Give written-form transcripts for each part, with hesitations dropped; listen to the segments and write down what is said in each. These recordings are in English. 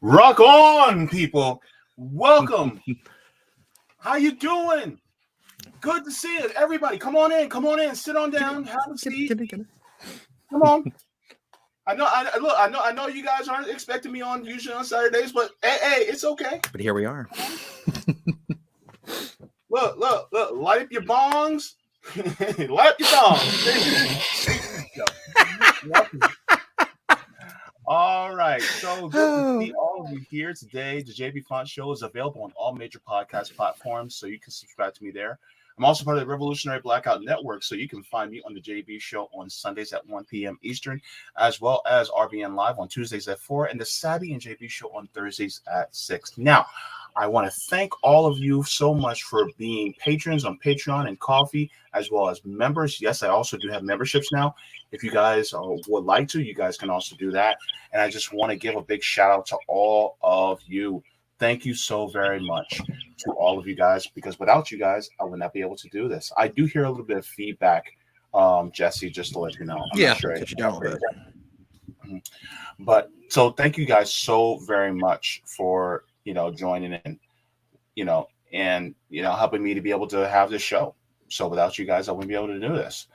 Rock on, people. Welcome. How you doing? Good to see you. Everybody, come on in. Come on in. Sit on down. Have a seat. Come on. I know you guys aren't expecting me on usually on Saturdays, but hey, it's okay. But here we are. Look. Light up your bongs. Light up your bongs. All right, so good to see all of you here today. The Jaybefaunt show is available on all major podcast platforms, so you can subscribe to me there. I'm also part of the Revolutionary Blackout Network, so you can find me on the JB show on Sundays at 1 p.m. Eastern, as well as RBN Live on Tuesdays at 4, and the Savvy and JB show on Thursdays at 6. Now, I want to thank all of you so much for being patrons on Patreon and Coffee, as well as members. Yes, I also do have memberships now. If you guys would like to, you guys can also do that. And I just want to give a big shout out to all of you. Thank you so very much to all of you guys, because without you guys, I would not be able to do this. I do hear a little bit of feedback, Jesse, just to let you know. I'm not sure. Cut you down a bit. But so thank you guys so very much for, joining in, and, helping me to be able to have this show. So without you guys, I wouldn't be able to do this.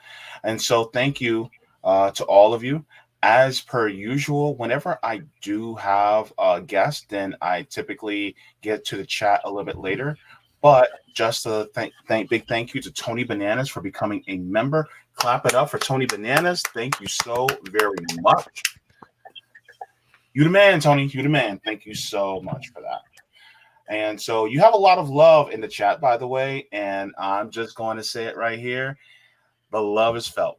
And so thank you to all of you. As per usual, whenever I do have a guest, then I typically get to the chat a little bit later. But just a big thank you to Tony Bananas for becoming a member. Clap it up for Tony Bananas. Thank you so very much. You the man, Tony. You the man. Thank you so much for that. And so you have a lot of love in the chat, by the way, and I'm just going to say it right here. The love is felt.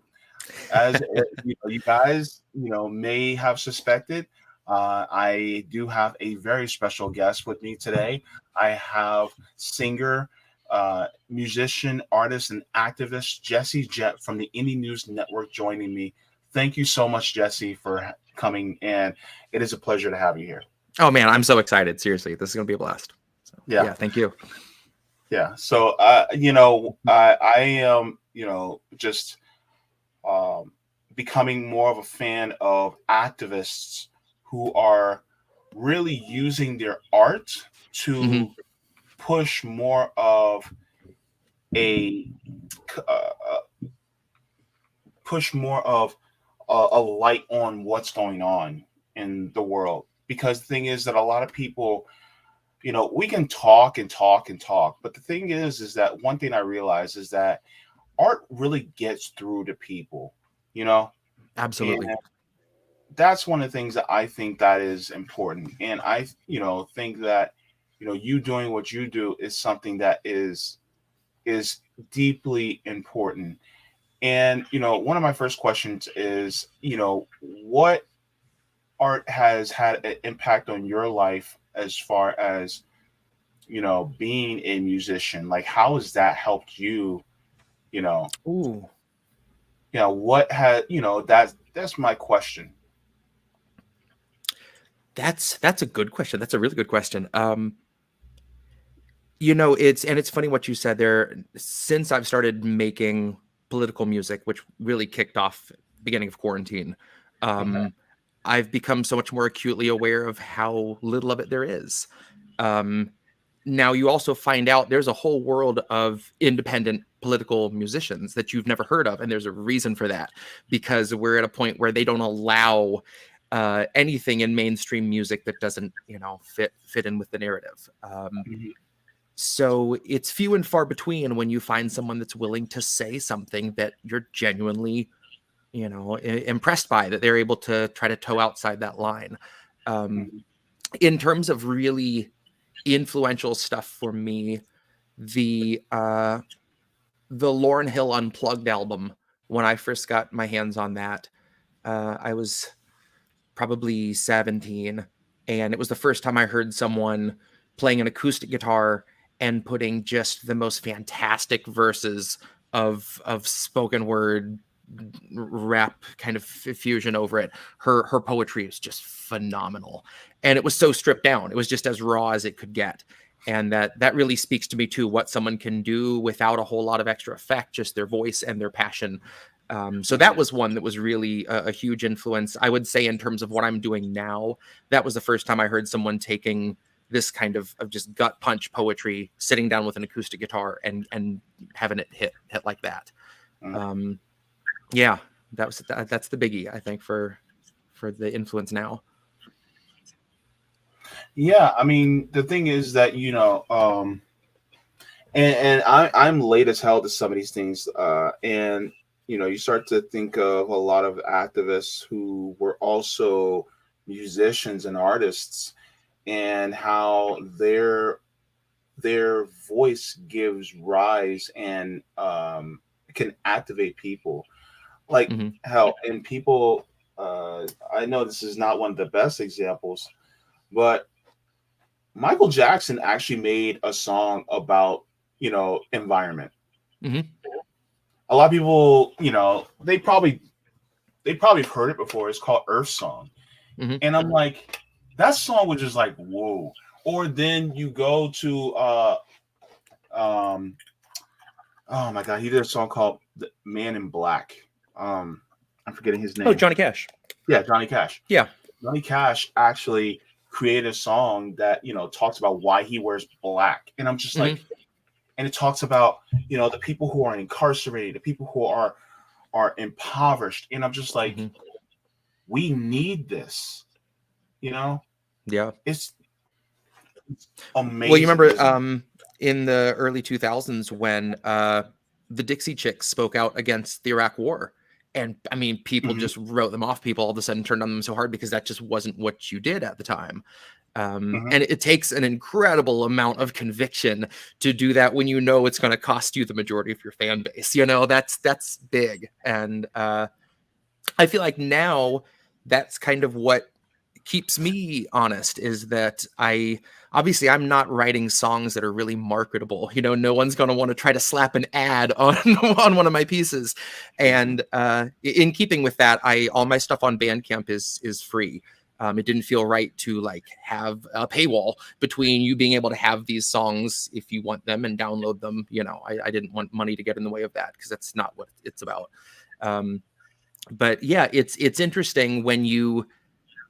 As you guys, may have suspected, I do have a very special guest with me today. I have singer, musician, artist, and activist Jett from the Indie News Network joining me. Thank you so much, Jesse, for coming, and it is a pleasure to have you here. Oh man, I'm so excited. Seriously, this is going to be a blast. So, yeah, thank you. Yeah. So, I am, just becoming more of a fan of activists who are really using their art to push more of a light on what's going on in the world. Because the thing is that a lot of people, we can talk and talk and talk, but the thing is that one thing I realize is that art really gets through to people, Absolutely. And that's one of the things that I think that is important. And I, think that, you doing what you do is something that is deeply important. And, one of my first questions is, what art has had an impact on your life as far as, being a musician? Like, how has that helped you? What had, that's my question. That's a good question. That's a really good question. It's funny what you said there. Since I've started making political music, which really kicked off at the beginning of quarantine, I've become so much more acutely aware of how little of it there is. Now you also find out there's a whole world of independent political musicians that you've never heard of. And there's a reason for that, because we're at a point where they don't allow anything in mainstream music that doesn't, fit in with the narrative. So it's few and far between when you find someone that's willing to say something that you're genuinely, impressed by, that they're able to try to toe outside that line. In terms of really influential stuff for me, the Lauryn Hill Unplugged album, when I first got my hands on that, I was probably 17, and it was the first time I heard someone playing an acoustic guitar and putting just the most fantastic verses of spoken word rap kind of fusion over it. Her poetry is just phenomenal, and it was so stripped down. It was just as raw as it could get. And that really speaks to me too, what someone can do without a whole lot of extra effect, just their voice and their passion. So that was one that was really a huge influence. I would say in terms of what I'm doing now, that was the first time I heard someone taking this kind of just gut punch poetry, sitting down with an acoustic guitar and having it hit like that. Yeah, that's the biggie, I think, for the influence now. Yeah, I mean, the thing is that, and I'm late as hell to some of these things, and you start to think of a lot of activists who were also musicians and artists, and how their voice gives rise and can activate people, like hell. And people, I know this is not one of the best examples, but Michael Jackson actually made a song about environment. A lot of people, they probably have heard it before. It's called Earth Song. And I'm like, that song was just like, whoa. Or then you go to oh my god, he did a song called The Man in Black. I'm forgetting his name. Oh, Johnny Cash. Yeah, Johnny Cash. Yeah. Johnny Cash actually created a song that talks about why he wears black. And I'm just like, and it talks about the people who are incarcerated, the people who are impoverished. And I'm just like, we need this. Yeah, it's amazing. Well, you remember in the early 2000s when the Dixie Chicks spoke out against the Iraq War, and I mean, people just wrote them off. People all of a sudden turned on them so hard because that just wasn't what you did at the time. And it takes an incredible amount of conviction to do that when it's going to cost you the majority of your fan base. That's big. And I feel like now that's kind of what keeps me honest, is that I'm not writing songs that are really marketable. No one's going to want to try to slap an ad on one of my pieces. And in keeping with that, all my stuff on Bandcamp is free. It didn't feel right to like have a paywall between you being able to have these songs if you want them and download them. I didn't want money to get in the way of that, because that's not what it's about. But yeah, it's interesting when you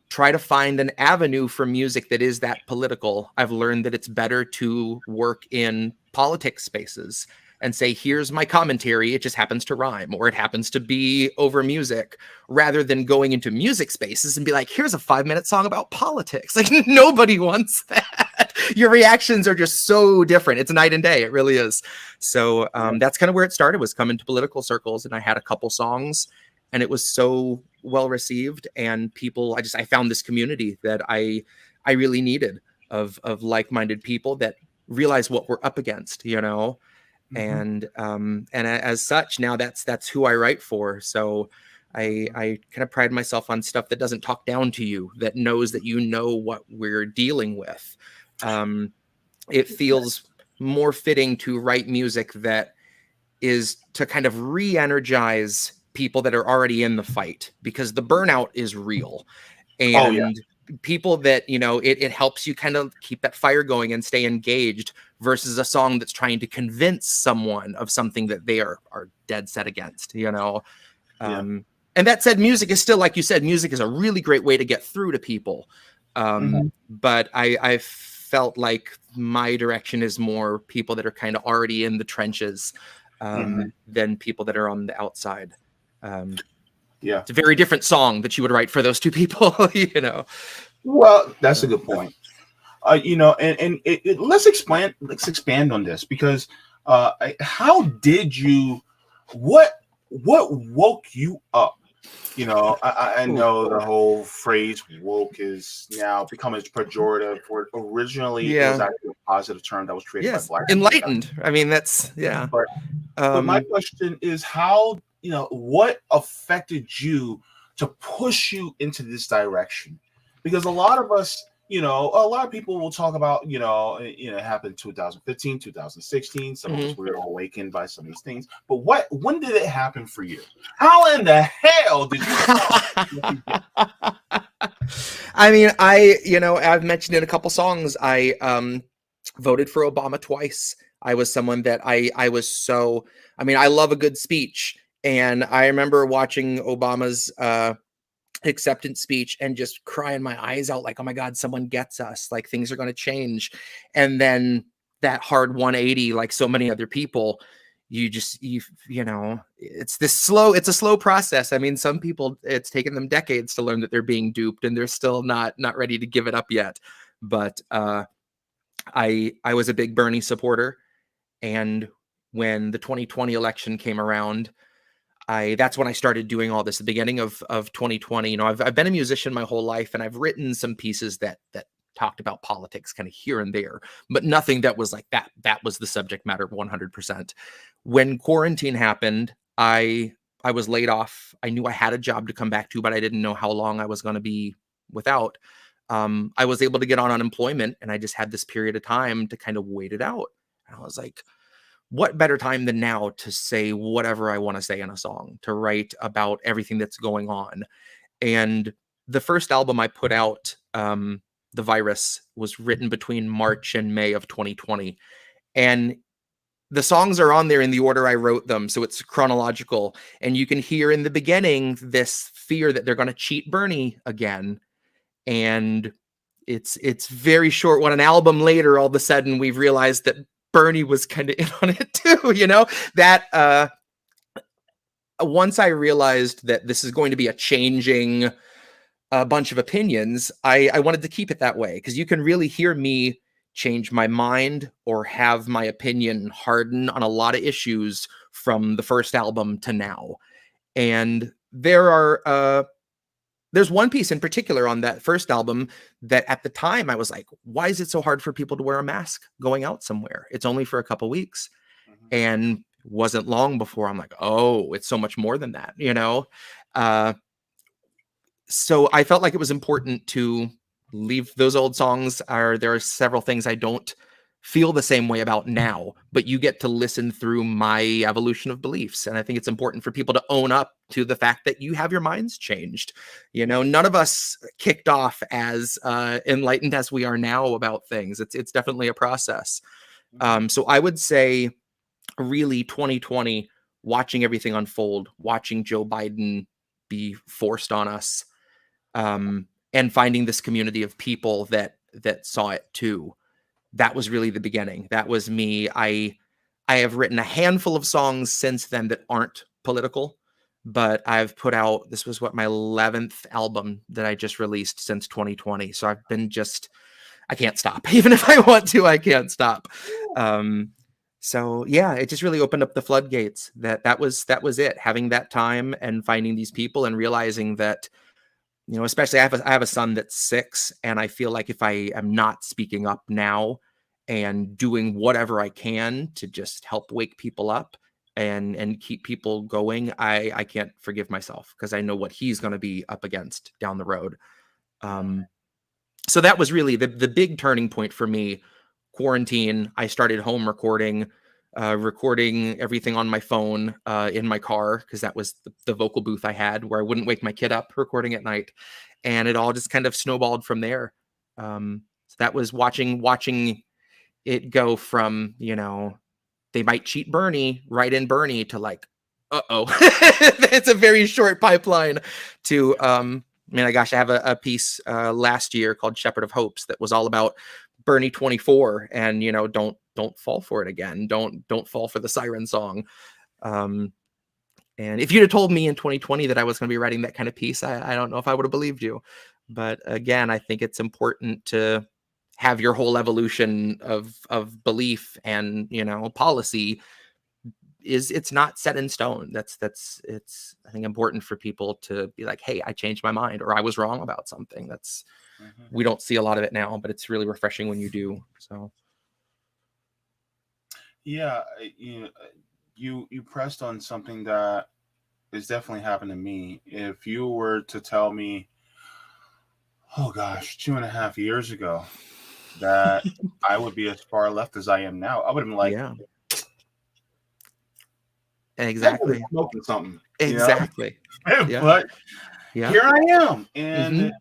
try to find an avenue for music that is that political. I've learned that it's better to work in politics spaces and say, here's my commentary. It just happens to rhyme, or it happens to be over music, rather than going into music spaces and be like, here's a 5-minute song about politics. Like, nobody wants that. Your reactions are just so different. It's night and day. It really is. So that's kind of where it started, was coming to political circles. And I had a couple songs, and it was so well received, and people, I found this community that I really needed, of like-minded people that realize what we're up against, and as such, now that's who I write for. So I kind of pride myself on stuff that doesn't talk down to you, that knows that what we're dealing with. It feels more fitting to write music that is to kind of re-energize people that are already in the fight, because the burnout is real. And people that, it helps you kind of keep that fire going and stay engaged, versus a song that's trying to convince someone of something that they are dead set against, And that said, music is still, like you said, music is a really great way to get through to people. But I felt like my direction is more people that are kind of already in the trenches, than people that are on the outside. It's a very different song that you would write for those two people, Well, that's a good point. Let's expand on this, because how did you, what woke you up? I know the whole phrase woke is now becoming pejorative, where originally it was actually a positive term that was created by Black people. Enlightened. I mean, that's but my question is, how, what affected you to push you into this direction? Because a lot of us, a lot of people will talk about, it happened in 2015, 2016. Some of us were awakened by some of these things. But when did it happen for you? How in the hell did you? I mean, I've mentioned in a couple songs, I voted for Obama twice. I was someone that I love a good speech. And I remember watching Obama's acceptance speech and just crying my eyes out like, oh my God, someone gets us, like things are going to change. And then that hard 180, like so many other people, you know, it's a slow process. I mean, some people, it's taken them decades to learn that they're being duped and they're still not ready to give it up yet. But I was a big Bernie supporter. And when the 2020 election came around, that's when I started doing all this, the beginning of 2020. You know, I've been a musician my whole life, and I've written some pieces that talked about politics kind of here and there, but nothing that was like that was the subject matter 100%. When quarantine happened, I was laid off. I knew I had a job to come back to, but I didn't know how long I was going to be without. I was able to get on unemployment, and I just had this period of time to kind of wait it out. And I was like, what better time than now to say whatever I want to say in a song, to write about everything that's going on. And the first album I put out, The Virus, was written between March and May of 2020. And the songs are on there in the order I wrote them, so it's chronological. And you can hear in the beginning this fear that they're going to cheat Bernie again. And it's very short. When an album later, all of a sudden we've realized that Bernie was kind of in on it too, you know, that once I realized that this is going to be a changing bunch of opinions, I wanted to keep it that way, because you can really hear me change my mind or have my opinion harden on a lot of issues from the first album to now. And there's one piece in particular on that first album that at the time I was like, why is it so hard for people to wear a mask going out somewhere? It's only for a couple weeks. Mhm. And wasn't long before I'm like, oh, it's so much more than that, you know? So I felt like it was important to leave those old songs. There are several things I don't feel the same way about now, but you get to listen through my evolution of beliefs. And I think it's important for people to own up to the fact that you have your minds changed. You know, none of us kicked off as enlightened as we are now about things. It's definitely a process. So I would say really 2020, watching everything unfold, watching Joe Biden be forced on us, and finding this community of people that saw it too. That was really the beginning. That was me. I have written a handful of songs since then that aren't political, but I've put out, this was my 11th album that I just released since 2020. So I've been I can't stop. Even if I want to, I can't stop. So yeah, it just really opened up the floodgates. That was it. Having that time and finding these people and realizing that, you know, especially I have a son that's 6, and I feel like if I am not speaking up now and doing whatever I can to just help wake people up and keep people going, I can't forgive myself, because I know what he's going to be up against down the road. So that was really the big turning point for me. Quarantine, I started home recording everything on my phone in my car, because that was the vocal booth I had where I wouldn't wake my kid up, recording at night. And it all just kind of snowballed from there. So that was watching it go from, you know, they might cheat Bernie, right in Bernie, to like, uh-oh. It's a very short pipeline to, I mean, gosh, I have a piece last year called Shepherd of Hopes that was all about Bernie 24, and, you know, don't fall for it again. Don't fall for the siren song. And if you'd have told me in 2020 that I was going to be writing that kind of piece, I don't know if I would have believed you. But again, I think it's important to have your whole evolution of belief and, you know, policy it's not set in stone. It's I think important for people to be like, hey, I changed my mind, or I was wrong about something. We don't see a lot of it now, but it's really refreshing when you do. So yeah, you pressed on something that is definitely happened to me. If you were to tell me, oh gosh, 2.5 years ago, that I would be as far left as I am now, I would have been like, yeah, that guy's exactly. smoking something, Exactly. Yeah. But Yeah. here I am. And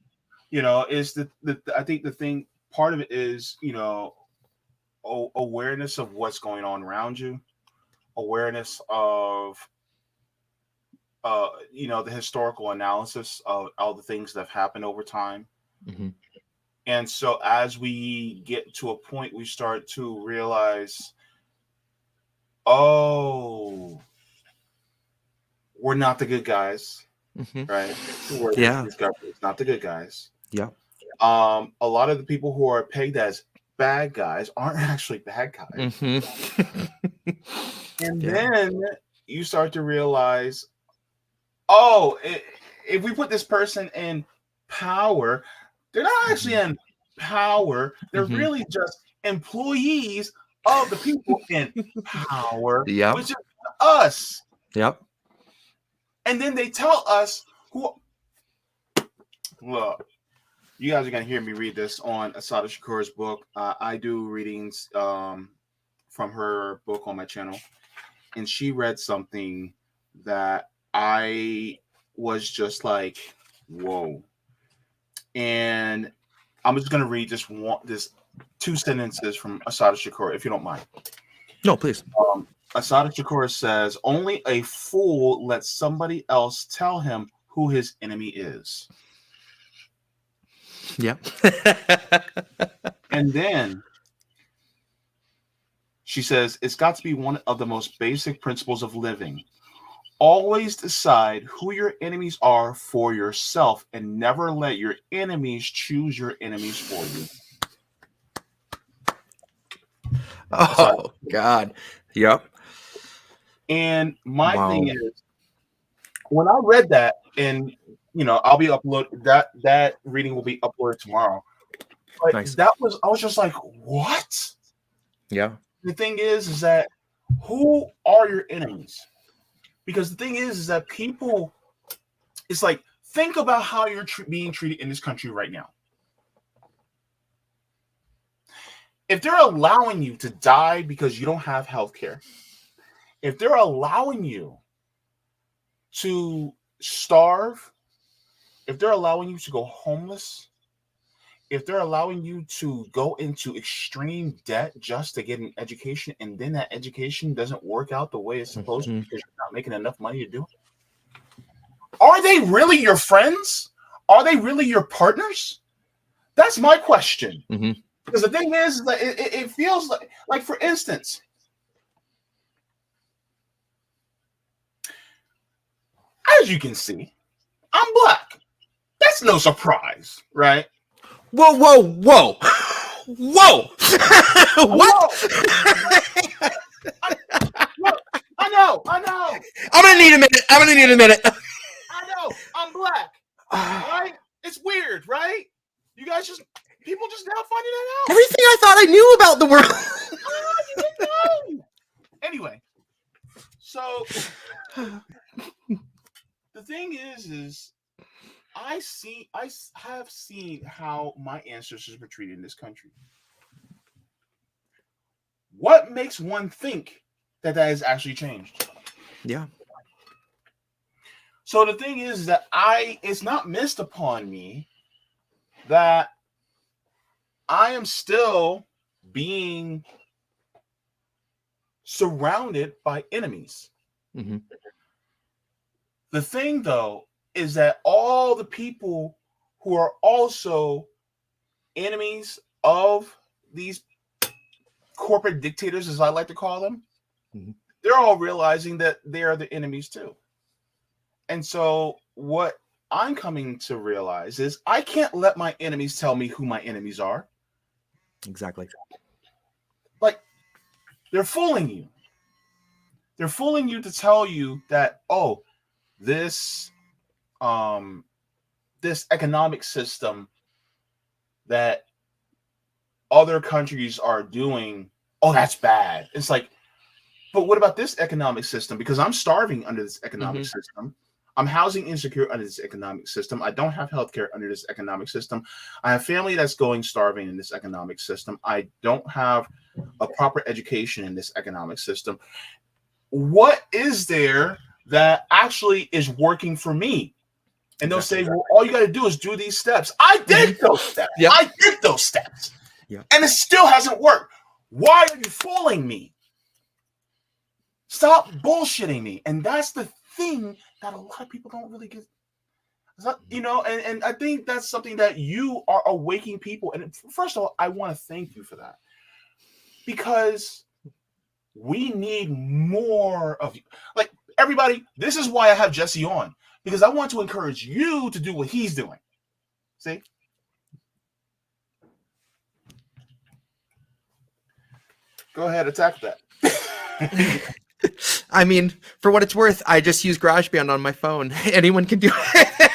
you know, is the I think the thing, part of it is, you know, awareness of what's going on around you, awareness of the historical analysis of all the things that have happened over time. Mm-hmm. And so as we get to a point, we start to realize, oh, we're not the good guys, Mm-hmm. right? Yeah. This government's not the good guys. Yeah. A lot of the people who are pegged as bad guys aren't actually bad guys. Mm-hmm. And Yeah. then you start to realize, if we put this person in power, they're not actually in power. They're Mm-hmm. really just employees of the people in power, Yep. which is us. Yep. And then they tell us who. Look, you guys are going to hear me read this on Asada Shakur's book. I do readings from her book on my channel. And she read something that I was just like, whoa. And I'm just going to read this 2 sentences from Asada Shakur, if you don't mind. No, please. Asada Shakur says, only a fool lets somebody else tell him who his enemy is. Yeah. And then she says, it's got to be one of the most basic principles of living. Always decide who your enemies are for yourself and never let your enemies choose your enemies for you. Oh, God. Yep. And my thing is, when I read that, and I'll be that reading will be uploaded tomorrow. But nice. I was just like, what? Yeah. The thing is that who are your enemies? Because the thing is that people, it's like, think about how you're being treated in this country right now. If they're allowing you to die because you don't have health care, if they're allowing you to starve, if they're allowing you to go homeless, if they're allowing you to go into extreme debt just to get an education, and then that education doesn't work out the way it's supposed to because you're not making enough money to do it, are they really your friends? Are they really your partners? That's my question. Mm-hmm. Because the thing is that it feels like, for instance, as you can see, I'm black. That's no surprise, right? Whoa, whoa, whoa. Whoa. What? I know. I'm going to need a minute. I know. I'm black. Right? It's weird, right? People just now finding that out. Everything I thought I knew about the world. You didn't know. Anyway, so the thing is I have seen how my ancestors were treated in this country. What makes one think that has actually changed? Yeah. So the thing is that it's not missed upon me that I am still being surrounded by enemies. Mm-hmm. The thing, though, is that all the people who are also enemies of these corporate dictators, as I like to call them, they're all realizing that they are the enemies too. And so what I'm coming to realize is I can't let my enemies tell me who my enemies are. Exactly. Like, they're fooling you. They're fooling you to tell you that, this economic system that other countries are doing, that's bad. It's like, but what about this economic system? Because I'm starving under this economic system. I'm housing insecure under this economic system. I don't have healthcare under this economic system. I have family that's going starving in this economic system. I don't have a proper education in this economic system. What is there that actually is working for me? And they'll say, well, all you got to do is do these steps. I did those steps. Yep. I did those steps. Yep. And it still hasn't worked. Why are you fooling me? Stop bullshitting me. And that's the thing that a lot of people don't really get. You know, and I think that's something that you are awakening people. And first of all, I want to thank you for that, because we need more of you. Like, everybody, this is why I have Jesse on, because I want to encourage you to do what he's doing. See? Go ahead, attack that. I mean, for what it's worth, I just use GarageBand on my phone. Anyone can do it.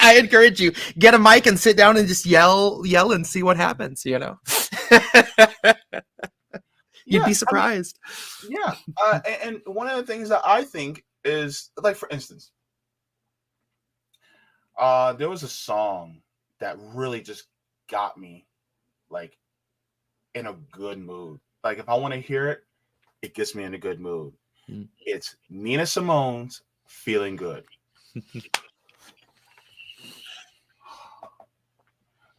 I encourage you, get a mic and sit down and just yell and see what happens, you know. You'd be surprised. I mean, yeah. And one of the things that I think is, like, for instance, there was a song that really just got me, like, in a good mood. Like, if I want to hear it, it gets me in a good mood. It's Nina Simone's Feeling Good.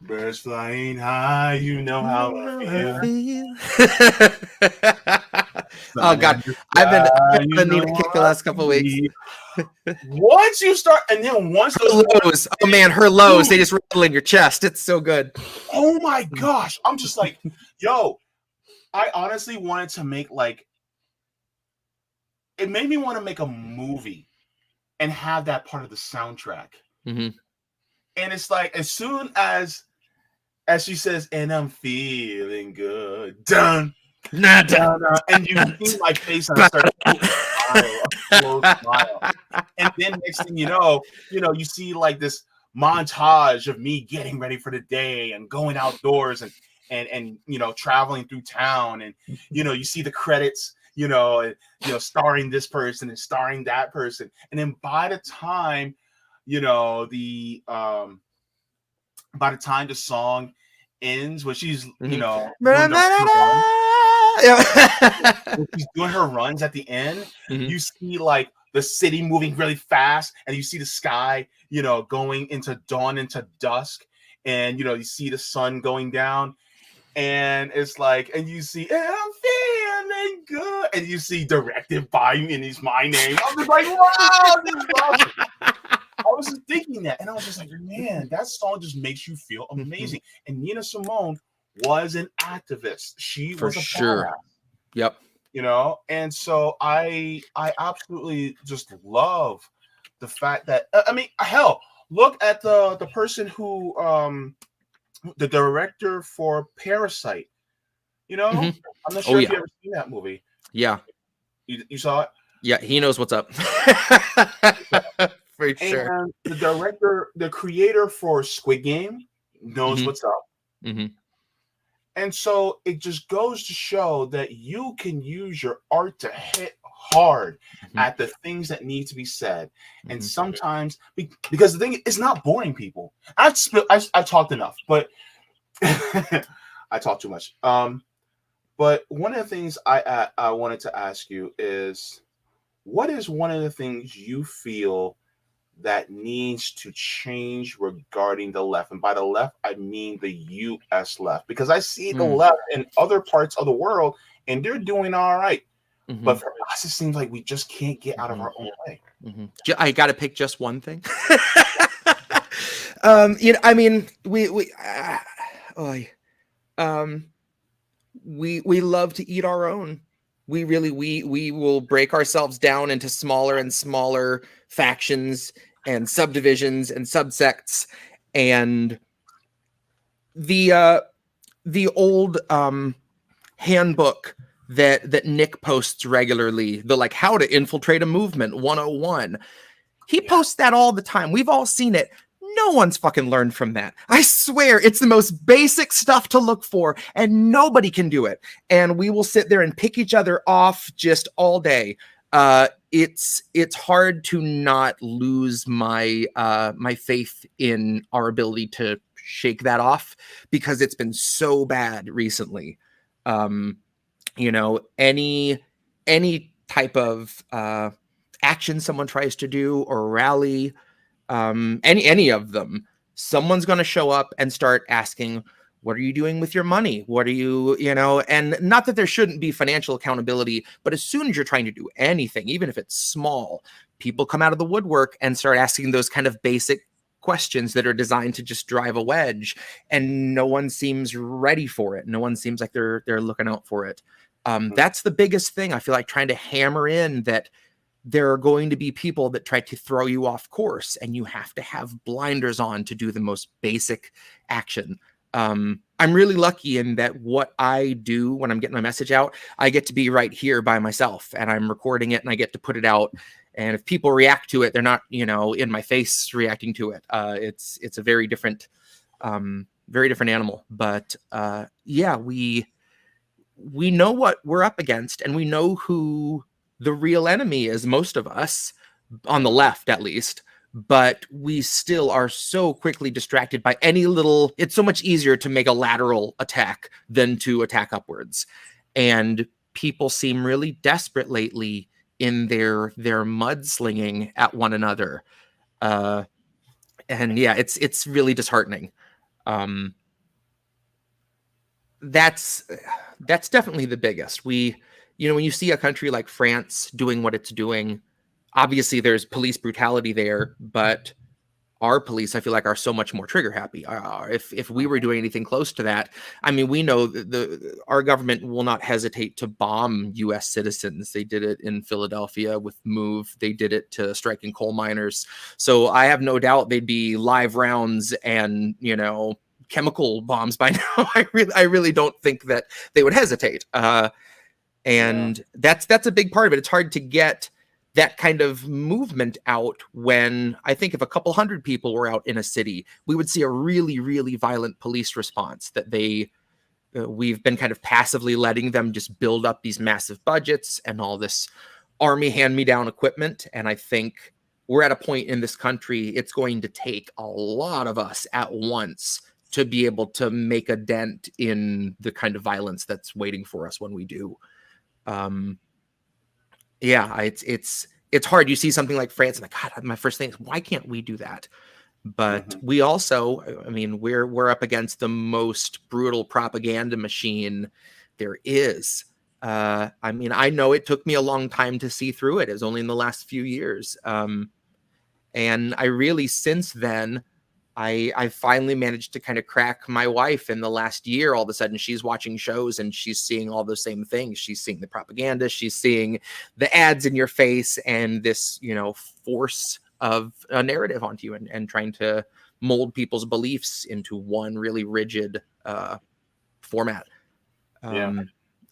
Birds flying high, you know how I feel. Oh God, I've been Nina kick the last couple of weeks. Once you start, and then once those lows, oh man, her lows, they just rattle in your chest. It's so good. Oh my gosh, I'm just like, yo, I honestly wanted to make, like, it made me want to make a movie and have that part of the soundtrack. Mm-hmm. And it's like, as soon as she says, and I'm feeling good, dun, dun, dun, and you see my face and I start a slow smile. And then next thing you know, you see like this montage of me getting ready for the day and going outdoors and traveling through town, and you see the credits, starring this person and starring that person, and then by the time the song ends, when she's doing she's doing her runs at the end, you see like the city moving really fast, and you see the sky going into dawn, into dusk, and you see the sun going down. And it's like, and you see, and I'm feeling good, and you see directed by me, and it's my name. I'm just like, wow, this is awesome. I was just thinking that, and I was just like, man, that song just makes you feel amazing. And Nina Simone was an activist. She was a badass. Yep. And so I absolutely just love the fact that, I mean, hell, look at the person who the director for Parasite. I'm not sure if you ever seen that movie. Yeah. You saw it? Yeah, he knows what's up. For sure. And the creator for Squid Game knows what's up. Mm-hmm. And so it just goes to show that you can use your art to hit hard at the things that need to be said. And sometimes, because the thing, it's not boring, people. I talked enough, but I talk too much. But one of the things I wanted to ask you is, what is one of the things you feel that needs to change regarding the left? And by the left, I mean the U.S. left, because I see the left in other parts of the world, and they're doing all right. But for us, it seems like we just can't get out of our own way. I got to pick just one thing. I mean, we love to eat our own. We will break ourselves down into smaller and smaller factions and subdivisions and subsects, and the old handbook that Nick posts regularly, the like how to infiltrate a movement 101. He posts that all the time. We've all seen it. No one's fucking learned from that. I swear, it's the most basic stuff to look for, and nobody can do it. And we will sit there and pick each other off just all day. It's hard to not lose my my faith in our ability to shake that off, because it's been so bad recently. Any type of action someone tries to do, or rally, any of them, someone's going to show up and start asking, What are you doing with your money? What are you, and not that there shouldn't be financial accountability, but as soon as you're trying to do anything, even if it's small, people come out of the woodwork and start asking those kind of basic questions that are designed to just drive a wedge, and no one seems ready for it. No one seems like they're looking out for it. That's the biggest thing. I feel like trying to hammer in that there are going to be people that try to throw you off course, and you have to have blinders on to do the most basic action. I'm really lucky in that what I do when I'm getting my message out, I get to be right here by myself, and I'm recording it and I get to put it out. And if people react to it, they're not, in my face reacting to it. It's a very different animal. But yeah, we know what we're up against, and we know who the real enemy is, most of us, on the left at least. But we still are so quickly distracted by any little. It's so much easier to make a lateral attack than to attack upwards. And people seem really desperate lately in their mudslinging at one another. And yeah, it's really disheartening. That's definitely the biggest. When you see a country like France doing what it's doing, obviously there's police brutality there, but our police, I feel like, are so much more trigger happy. If we were doing anything close to that, I mean, we know that our government will not hesitate to bomb U.S. citizens. They did it in Philadelphia with MOVE. They did it to striking coal miners. So I have no doubt they'd be live rounds and, chemical bombs by now. I really don't think that they would hesitate. And that's a big part of it. It's hard to get that kind of movement out when I think if a couple hundred people were out in a city, we would see a really, really violent police response that we've been kind of passively letting them just build up these massive budgets and all this army hand-me-down equipment. And I think we're at a point in this country, it's going to take a lot of us at once to be able to make a dent in the kind of violence that's waiting for us when we do. Yeah, it's hard. You see something like France, and like, God, my first thing is, why can't we do that? But we also, I mean, we're up against the most brutal propaganda machine there is. I mean, I know it took me a long time to see through it. It was only in the last few years. And I really, since then, I finally managed to kind of crack my wife in the last year. All of a sudden, she's watching shows and she's seeing all the same things. She's seeing the propaganda. She's seeing the ads in your face and this, force of a narrative onto you and trying to mold people's beliefs into one really rigid format.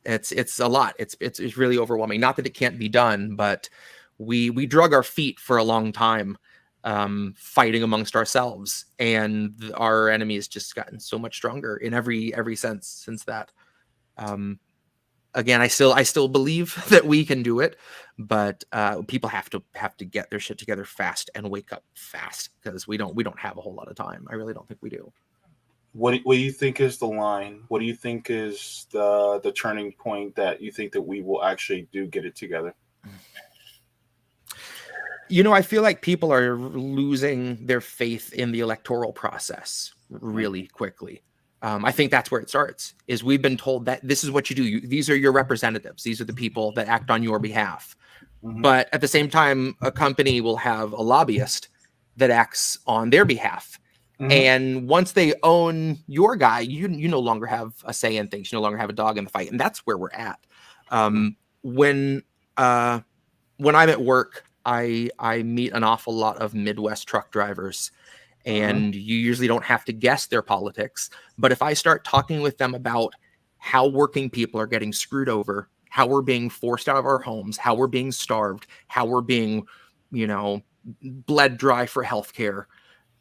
It's a lot. It's really overwhelming. Not that it can't be done, but we drug our feet for a long time. Fighting amongst ourselves, and our enemy has just gotten so much stronger in every sense since that. Again, I still believe that we can do it, but people have to get their shit together fast and wake up fast, because we don't have a whole lot of time. I really don't think we do. What do you think is the line? What do you think is the turning point that you think that we will actually do get it together? I feel like people are losing their faith in the electoral process really quickly. I think that's where it starts, is we've been told that this is what you do. These are your representatives. These are the people that act on your behalf. But at the same time, a company will have a lobbyist that acts on their behalf. And once they own your guy, you no longer have a say in things. You no longer have a dog in the fight. And that's where we're at. When I'm at work, I meet an awful lot of Midwest truck drivers, and you usually don't have to guess their politics. But if I start talking with them about how working people are getting screwed over, how we're being forced out of our homes, how we're being starved, how we're being, bled dry for healthcare,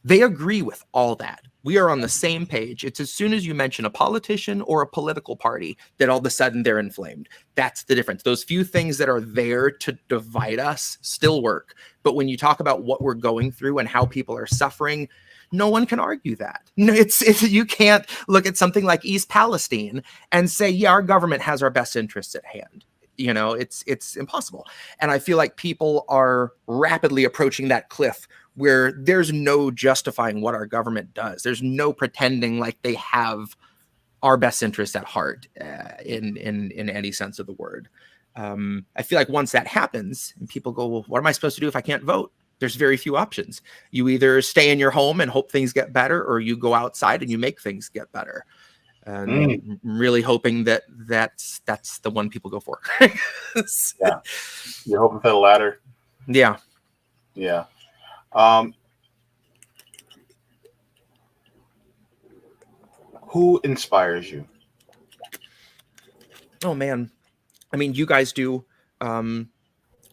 they agree with all that. We are on the same page. It's as soon as you mention a politician or a political party that all of a sudden they're inflamed. That's the difference. Those few things that are there to divide us still work. But when you talk about what we're going through and how people are suffering, no one can argue that. You can't look at something like East Palestine and say, yeah, our government has our best interests at hand. It's impossible. And I feel like people are rapidly approaching that cliff where there's no justifying what our government does. There's no pretending like they have our best interests at heart in any sense of the word. I feel like once that happens and people go, well, what am I supposed to do if I can't vote? There's very few options. You either stay in your home and hope things get better, or you go outside and you make things get better. And I'm really hoping that that's the one people go for. Yeah. You're hoping for the latter? Yeah. Yeah. Who inspires you? Oh, man. I mean, you guys do.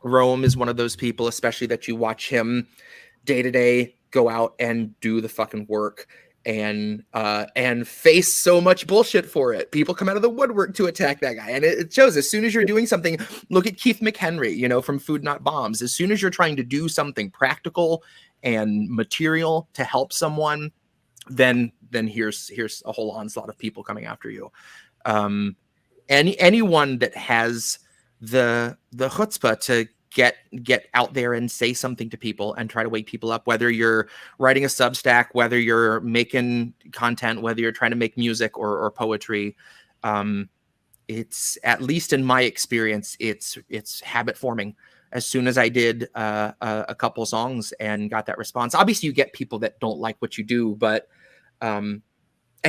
Rome is one of those people, especially that you watch him day to day go out and do the fucking work and face so much bullshit for it. People come out of the woodwork to attack that guy, and it shows. As soon as you're doing something, look at Keith McHenry, you know, from Food Not Bombs. As soon as you're trying to do something practical and material to help someone, then here's a whole onslaught of people coming after you. Anyone that has the chutzpah to get out there and say something to people and try to wake people up, whether you're writing a Substack, whether you're making content, whether you're trying to make music or poetry, it's, at least in my experience, it's habit forming. As soon as I did a couple songs and got that response, obviously you get people that don't like what you do, but and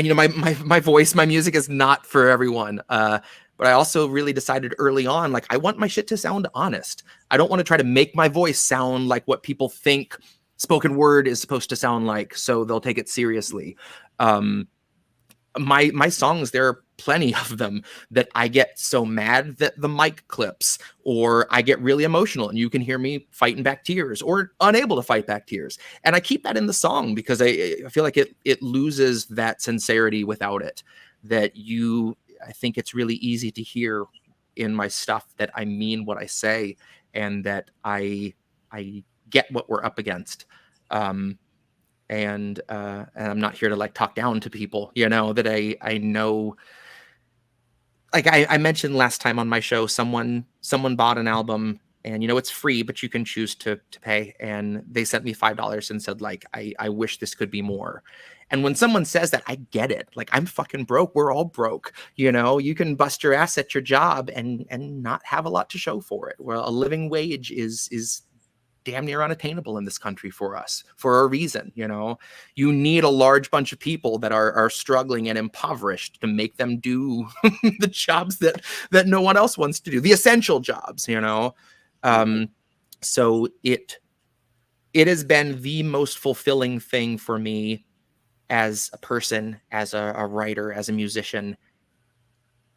you know, my voice, my music is not for everyone. But I also really decided early on, like, I want my shit to sound honest. I don't want to try to make my voice sound like what people think spoken word is supposed to sound like, so they'll take it seriously. My songs, there are plenty of them that I get so mad that the mic clips, or I get really emotional and you can hear me fighting back tears or unable to fight back tears. And I keep that in the song because I feel like it loses that sincerity without it. I think it's really easy to hear in my stuff that I mean what I say and that I get what we're up against. And I'm not here to like talk down to people, you know, that I know. Like I mentioned last time on my show, someone bought an album and, you know, it's free, but you can choose to pay. And they sent me $5 and said, like, I wish this could be more. And when someone says that, I get it. Like, I'm fucking broke. We're all broke. You know, you can bust your ass at your job and not have a lot to show for it. Well, a living wage is damn near unattainable in this country for us for a reason. You know, you need a large bunch of people that are struggling and impoverished to make them do the jobs that no one else wants to do, the essential jobs, you know? So it has been the most fulfilling thing for me as a person, as a writer, as a musician,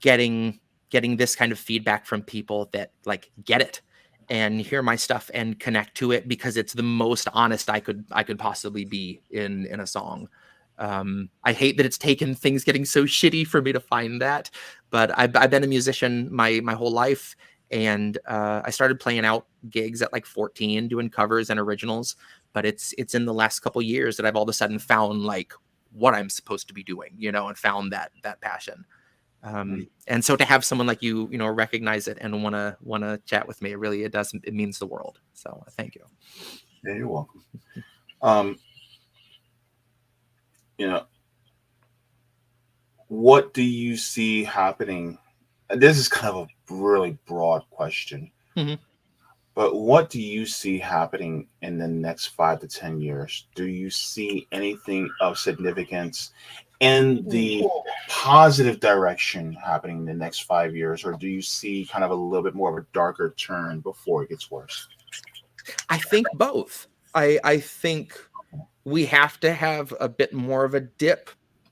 getting this kind of feedback from people that like get it and hear my stuff and connect to it, because it's the most honest I could possibly be in a song. I hate that it's taken things getting so shitty for me to find that, but I've been a musician my whole life. And I started playing out gigs at like 14, doing covers and originals. But it's in the last couple years that I've all of a sudden found like what I'm supposed to be doing, you know, and found that passion. And so to have someone like you know, recognize it and want to chat with me, it means the world. So thank you. Yeah, you're welcome. You know, what do you see happening? This is kind of a really broad question, but what do you see happening in the next 5 to 10 years? Do you see anything of significance in the positive direction happening in the next 5 years, or do you see kind of a little bit more of a darker turn before it gets worse? I think both. I think we have to have a bit more of a dip.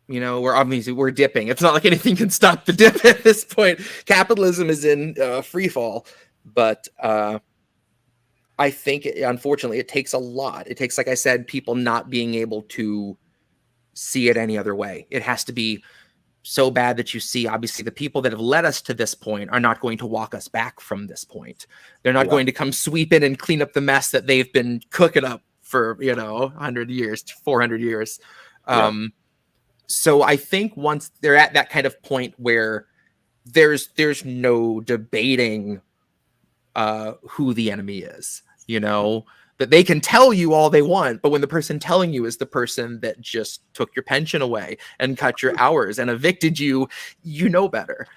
You know, we're dipping. It's not like anything can stop the dip at this point. Capitalism is in free fall, but I think, unfortunately, it takes a lot. It takes, like I said, people not being able to see it any other way. It has to be so bad that you see, obviously, the people that have led us to this point are not going to walk us back from this point. They're not going to come sweep in and clean up the mess that they've been cooking up for, you know, 100 years, 400 years. So I think once they're at that kind of point where there's no debating who the enemy is, you know, that they can tell you all they want, but when the person telling you is the person that just took your pension away and cut your hours and evicted you, you know better.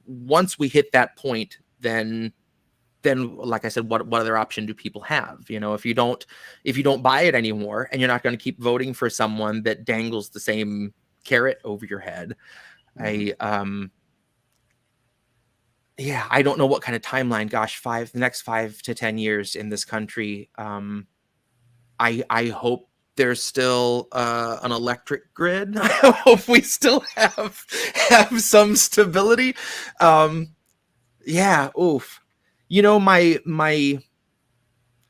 Once we hit that point, then like I said, what other option do people have? You know, if you don't buy it anymore, and you're not going to keep voting for someone that dangles the same carrot over your head, I don't know what kind of timeline. Gosh, the next 5 to 10 years in this country. I hope there's still an electric grid. I hope we still have some stability. Oof. You know, my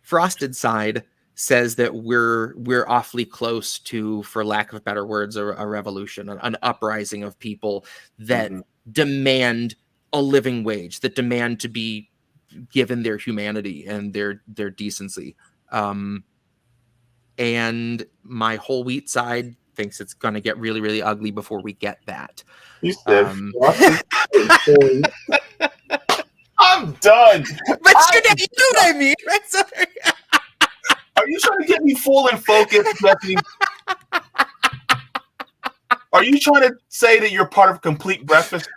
frosted side says that we're awfully close to, for lack of better words, a revolution, an uprising of people that demand a living wage, that demand to be given their humanity and their decency. And my whole wheat side thinks it's going to get really, really ugly before we get that. You said I'm done. But you know what I mean, right? Sorry. Are you trying to get me full and focused, Bethany? Are you trying to say that you're part of Complete Breakfast?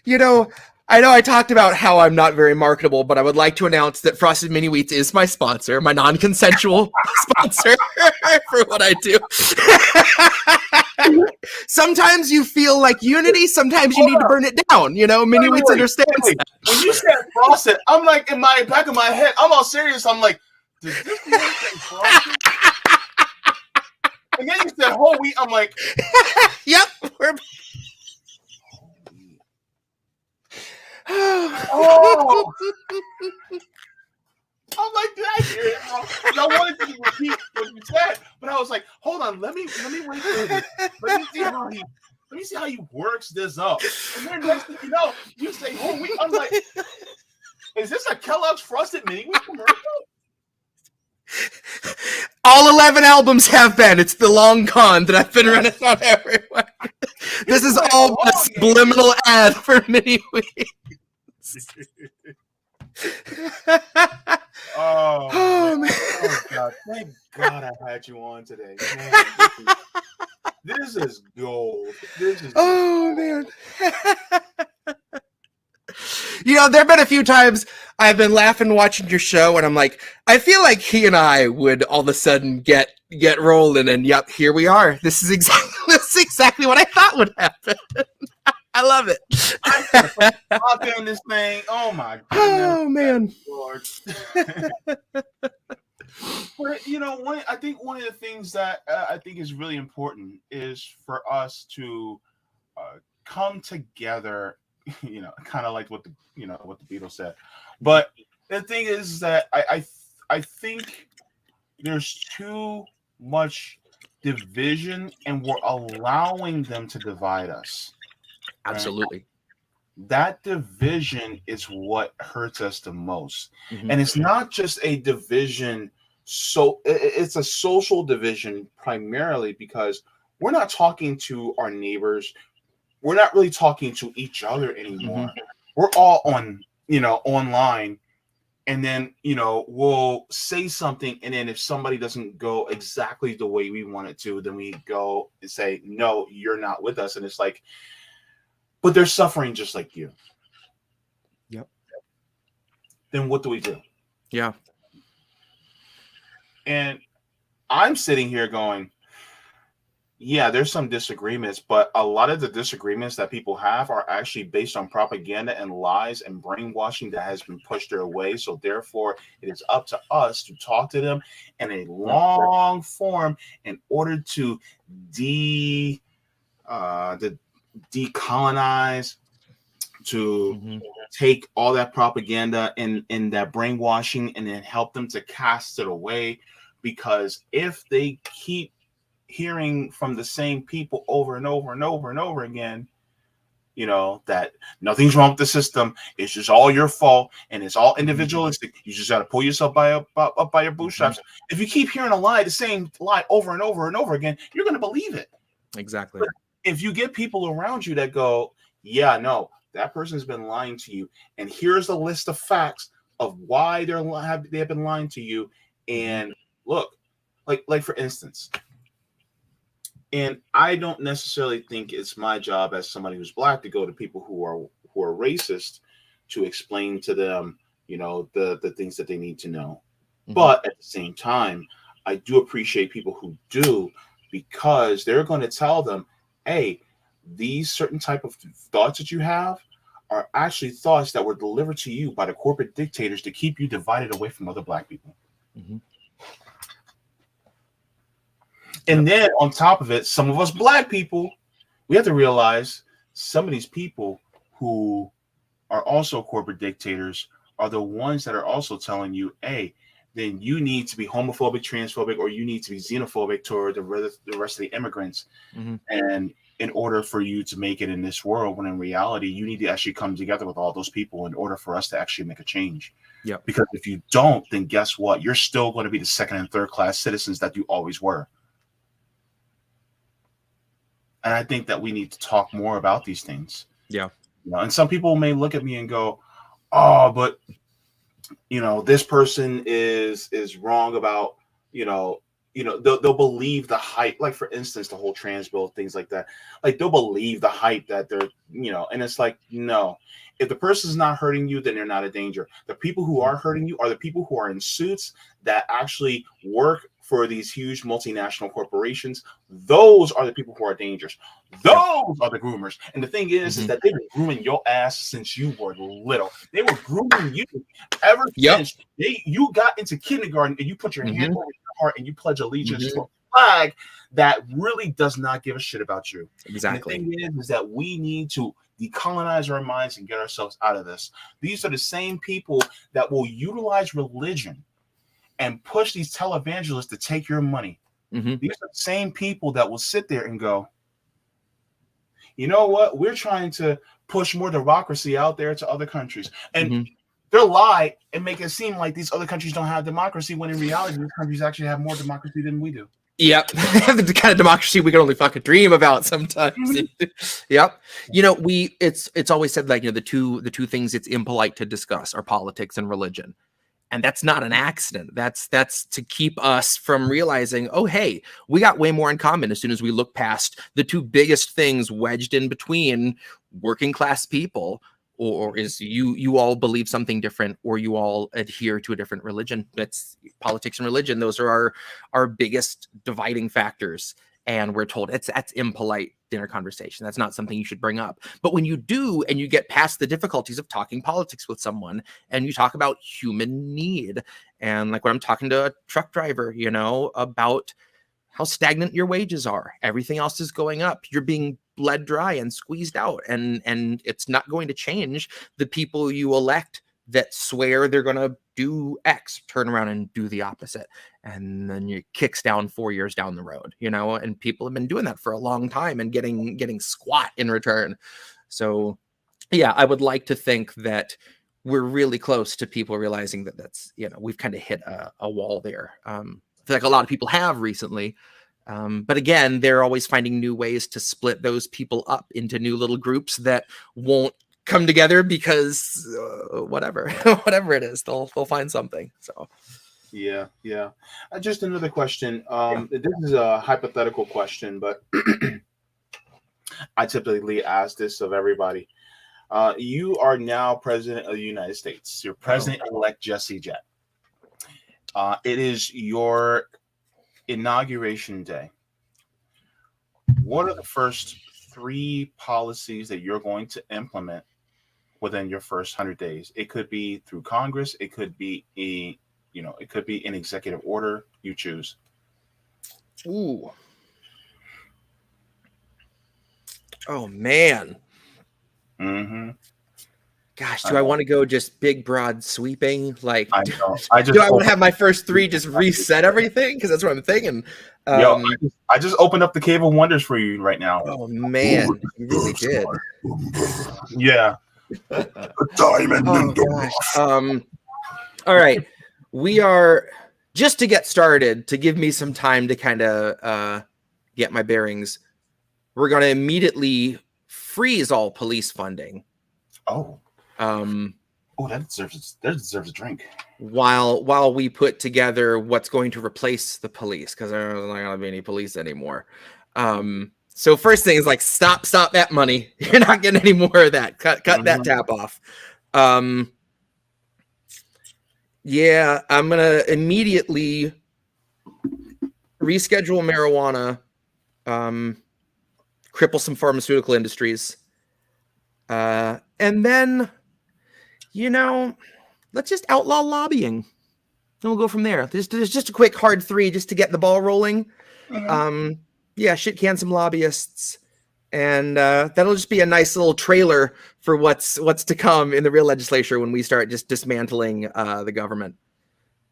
You know I talked about how I'm not very marketable, but I would like to announce that Frosted Mini Wheats is my sponsor, my non-consensual sponsor for what I do. Sometimes you feel like unity, sometimes you need to burn it down. You know, Mini Wheats understands that. When you said Frosted, I'm like, in my back of my head, I'm all serious. I'm like, does this really say Frosted? And then you said whole wheat. I'm like, yep. Oh. I'm like, did I hear it? I wanted to repeat what you said, but I was like, hold on, let me wait for this. Let me see how he works this up. And then next thing you know, you say whole wheat. I'm like, is this a Kellogg's Frosted Mini Wheat commercial? All 11 albums have been. It's the long con that I've been running on everywhere. This is all a subliminal ad for Mini Wheats. Oh man. Oh God. Thank God I had you on today. Man, this is gold. Man. You know, there have been a few times I've been laughing watching your show, and I'm like, I feel like he and I would all of a sudden get rolling, and yep, here we are. This is exactly what I thought would happen. I love it. I'm doing this thing. Oh my goodness. Oh man. Lord. But you know, I think one of the things that I think is really important is for us to come together. You know, kind of like what the Beatles said. But the thing is that I think there's too much division, and we're allowing them to divide us. Absolutely. Right? That division is what hurts us the most. And it's not just a division. So it's a social division primarily because we're not talking to our neighbors. We're not really talking to each other anymore. We're all online. And then, we'll say something. And then if somebody doesn't go exactly the way we want it to, then we go and say, no, you're not with us. And it's like, but they're suffering just like you. Yep. Then what do we do? Yeah. And I'm sitting here going, yeah, there's some disagreements, but a lot of the disagreements that people have are actually based on propaganda and lies and brainwashing that has been pushed their way. So therefore, it is up to us to talk to them in a long form in order to decolonize, to take all that propaganda and that brainwashing and then help them to cast it away. Because if they keep hearing from the same people over and over and over and over again, that nothing's wrong with the system, it's just all your fault and it's all individualistic, you just got to pull yourself up by your bootstraps. If you keep hearing the same lie over and over and over again, you're going to believe it. Exactly. But if you get people around you that go, yeah, no, that person's been lying to you, and here's a list of facts of why they have been lying to you. And look, like for instance, and I don't necessarily think it's my job as somebody who's black to go to people who are racist to explain to them, the things that they need to know. But at the same time, I do appreciate people who do, because they're going to tell them, hey, these certain type of thoughts that you have are actually thoughts that were delivered to you by the corporate dictators to keep you divided away from other black people. And then on top of it, some of us black people, we have to realize some of these people who are also corporate dictators are the ones that are also telling you, hey, then you need to be homophobic, transphobic, or you need to be xenophobic toward the rest of the immigrants. And in order for you to make it in this world, when in reality, you need to actually come together with all those people in order for us to actually make a change. Yeah. Because if you don't, then guess what? You're still going to be the second and third class citizens that you always were. And I think that we need to talk more about these things. Yeah. And some people may look at me and go, oh, but this person is wrong about, they'll believe the hype. Like, for instance, the whole trans bill, things like that. Like, they'll believe the hype that they're, and it's like, no, if the person's not hurting you, then they're not a danger. The people who are hurting you are the people who are in suits that actually work for these huge multinational corporations. Those are the people who are dangerous. Those are the groomers. And the thing is that they've been grooming your ass since you were little. They were grooming you ever since you got into kindergarten, and you put your hand over your heart and you pledge allegiance to a flag that really does not give a shit about you. Exactly. And the thing is that we need to decolonize our minds and get ourselves out of this. These are the same people that will utilize religion and push these televangelists to take your money. These are the same people that will sit there and go, you know what? We're trying to push more democracy out there to other countries. And they'll lie and make it seem like these other countries don't have democracy, when in reality, these countries actually have more democracy than we do. Yep. The kind of democracy we can only fucking dream about sometimes. Yep. It's always said, like, the two things it's impolite to discuss are politics and religion. And that's not an accident. That's to keep us from realizing, oh, hey, we got way more in common as soon as we look past the two biggest things wedged in between working class people, or is you all believe something different, or you all adhere to a different religion. That's politics and religion. Those are our biggest dividing factors. And we're told that's impolite dinner conversation. That's not something you should bring up. But when you do, and you get past the difficulties of talking politics with someone, and you talk about human need, and like when I'm talking to a truck driver, about how stagnant your wages are, everything else is going up. You're being bled dry and squeezed out, and it's not going to change. The people you elect that swear they're going to do X turn around and do the opposite, and then you kicks down 4 years down the road, and people have been doing that for a long time and getting squat in return. So yeah, I would like to think that we're really close to people realizing that that's, we've kind of hit a wall there. I feel like a lot of people have recently. But again, they're always finding new ways to split those people up into new little groups that won't come together because whatever it is, they'll find something. So yeah. Just another question. This is a hypothetical question, but I typically ask this of everybody. You are now president of the United States. You're president-elect Jesse Jett. It is your inauguration day. What are the first 3 policies that you're going to implement within your first 100 days? It could be through Congress. It could be it could be an executive order. You choose. Ooh. Oh man. Gosh, do I want to go just big, broad, sweeping? Like, do I want to have my first 3 just reset everything? Because that's what I'm thinking. I just opened up the Cave of Wonders for you right now. Oh man, you really did. Yeah. Diamond and the rough. All right, we are, just to get started, to give me some time to kind of get my bearings. We're going to immediately freeze all police funding. Oh. Oh, that deserves a drink. while we put together what's going to replace the police, because there's not going to be any police anymore. So first thing is like stop that money. You're not getting any more of that. Cut that tap off. Yeah, I'm gonna immediately reschedule marijuana, cripple some pharmaceutical industries, and then, let's just outlaw lobbying. And we'll go from there. There's just a quick hard 3 just to get the ball rolling. Yeah, shit can some lobbyists, and that'll just be a nice little trailer for what's to come in the real legislature when we start just dismantling the government.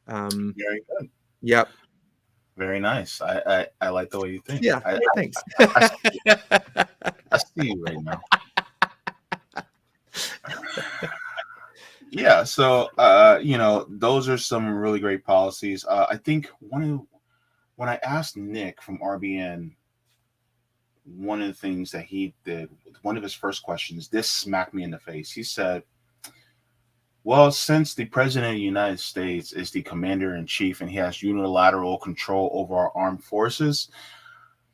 Very good. Yep. Very nice. I like the way you think. Yeah. Thanks. I see you right now. Yeah. So, those are some really great policies. I think when I asked Nick from RBN, one of the things that he did, one of his first questions, this smacked me in the face. He said, well, since the president of the United States is the commander in chief and he has unilateral control over our armed forces,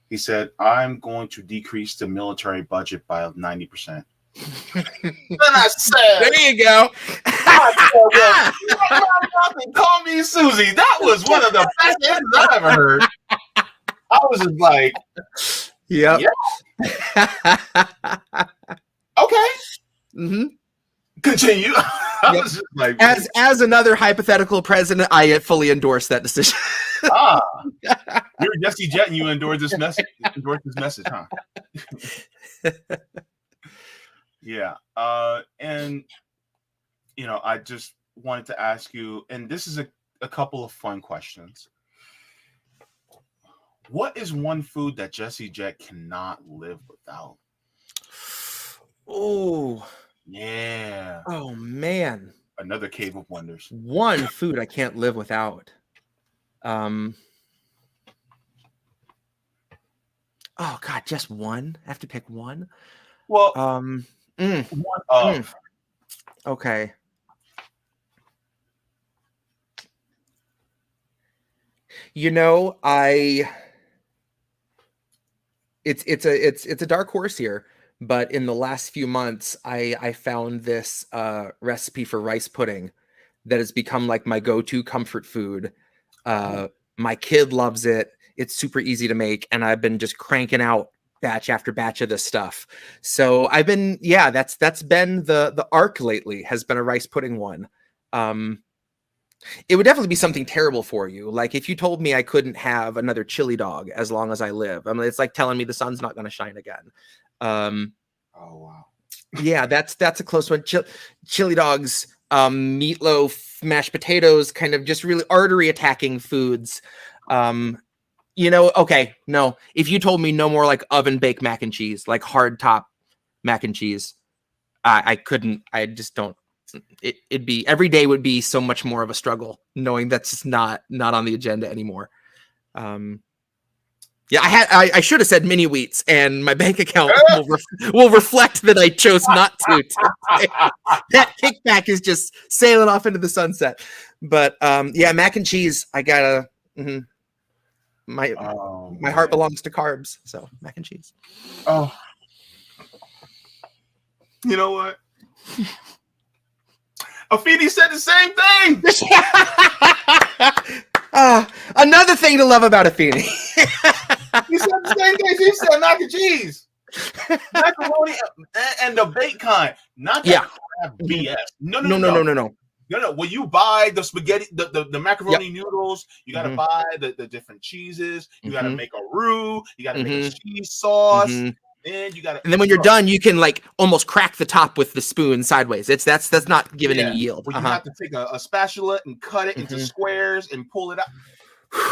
he said, I'm going to decrease the military budget by 90%. And I said, there you go. Call me Susie. That was one of the best answers I've ever heard. I was just like, yep. Okay. Mm-hmm. Continue. I was just like, as another hypothetical president, I fully endorse that decision. You're Jesse Jett and you endorse this message. Huh? Yeah. And I just wanted to ask you, and this is a couple of fun questions. What is one food that Jesse Jett cannot live without? Oh. Yeah. Oh man. Another cave of wonders. One food I can't live without. Oh God, just one? I have to pick one? Well, one of. Okay. It's a dark horse here, but in the last few months, I found this recipe for rice pudding that has become like my go-to comfort food. My kid loves it. It's super easy to make, and I've been just cranking out batch after batch of this stuff. So I've been, that's been the arc lately, has been a rice pudding one. It would definitely be something terrible for you. Like if you told me I couldn't have another chili dog as long as I live. I mean, it's like telling me the sun's not going to shine again. Oh wow. Yeah, that's a close one. Chili dogs, meatloaf, mashed potatoes, kind of just really artery attacking foods. Okay, no. If you told me no more like oven baked mac and cheese, like hard top mac and cheese, I couldn't. I just don't. It'd be every day would be so much more of a struggle, knowing that's just not on the agenda anymore. I should have said mini wheats, and my bank account will reflect that I chose not to. That kickback is just sailing off into the sunset. But mac and cheese, I gotta. My heart belongs to carbs, so mac and cheese. Oh, you know what? Afidi said the same thing. Another thing to love about Afidi. He said the same thing. He said mac and cheese, macaroni, and the baked kind. Not that BS. No. When you buy the spaghetti, the macaroni noodles, you got to buy the different cheeses. You got to make a roux. You got to make a cheese sauce. And then when you're done, you can like almost crack the top with the spoon sideways. That's not giving any yield. Well, you have to take a spatula and cut it into squares and pull it out.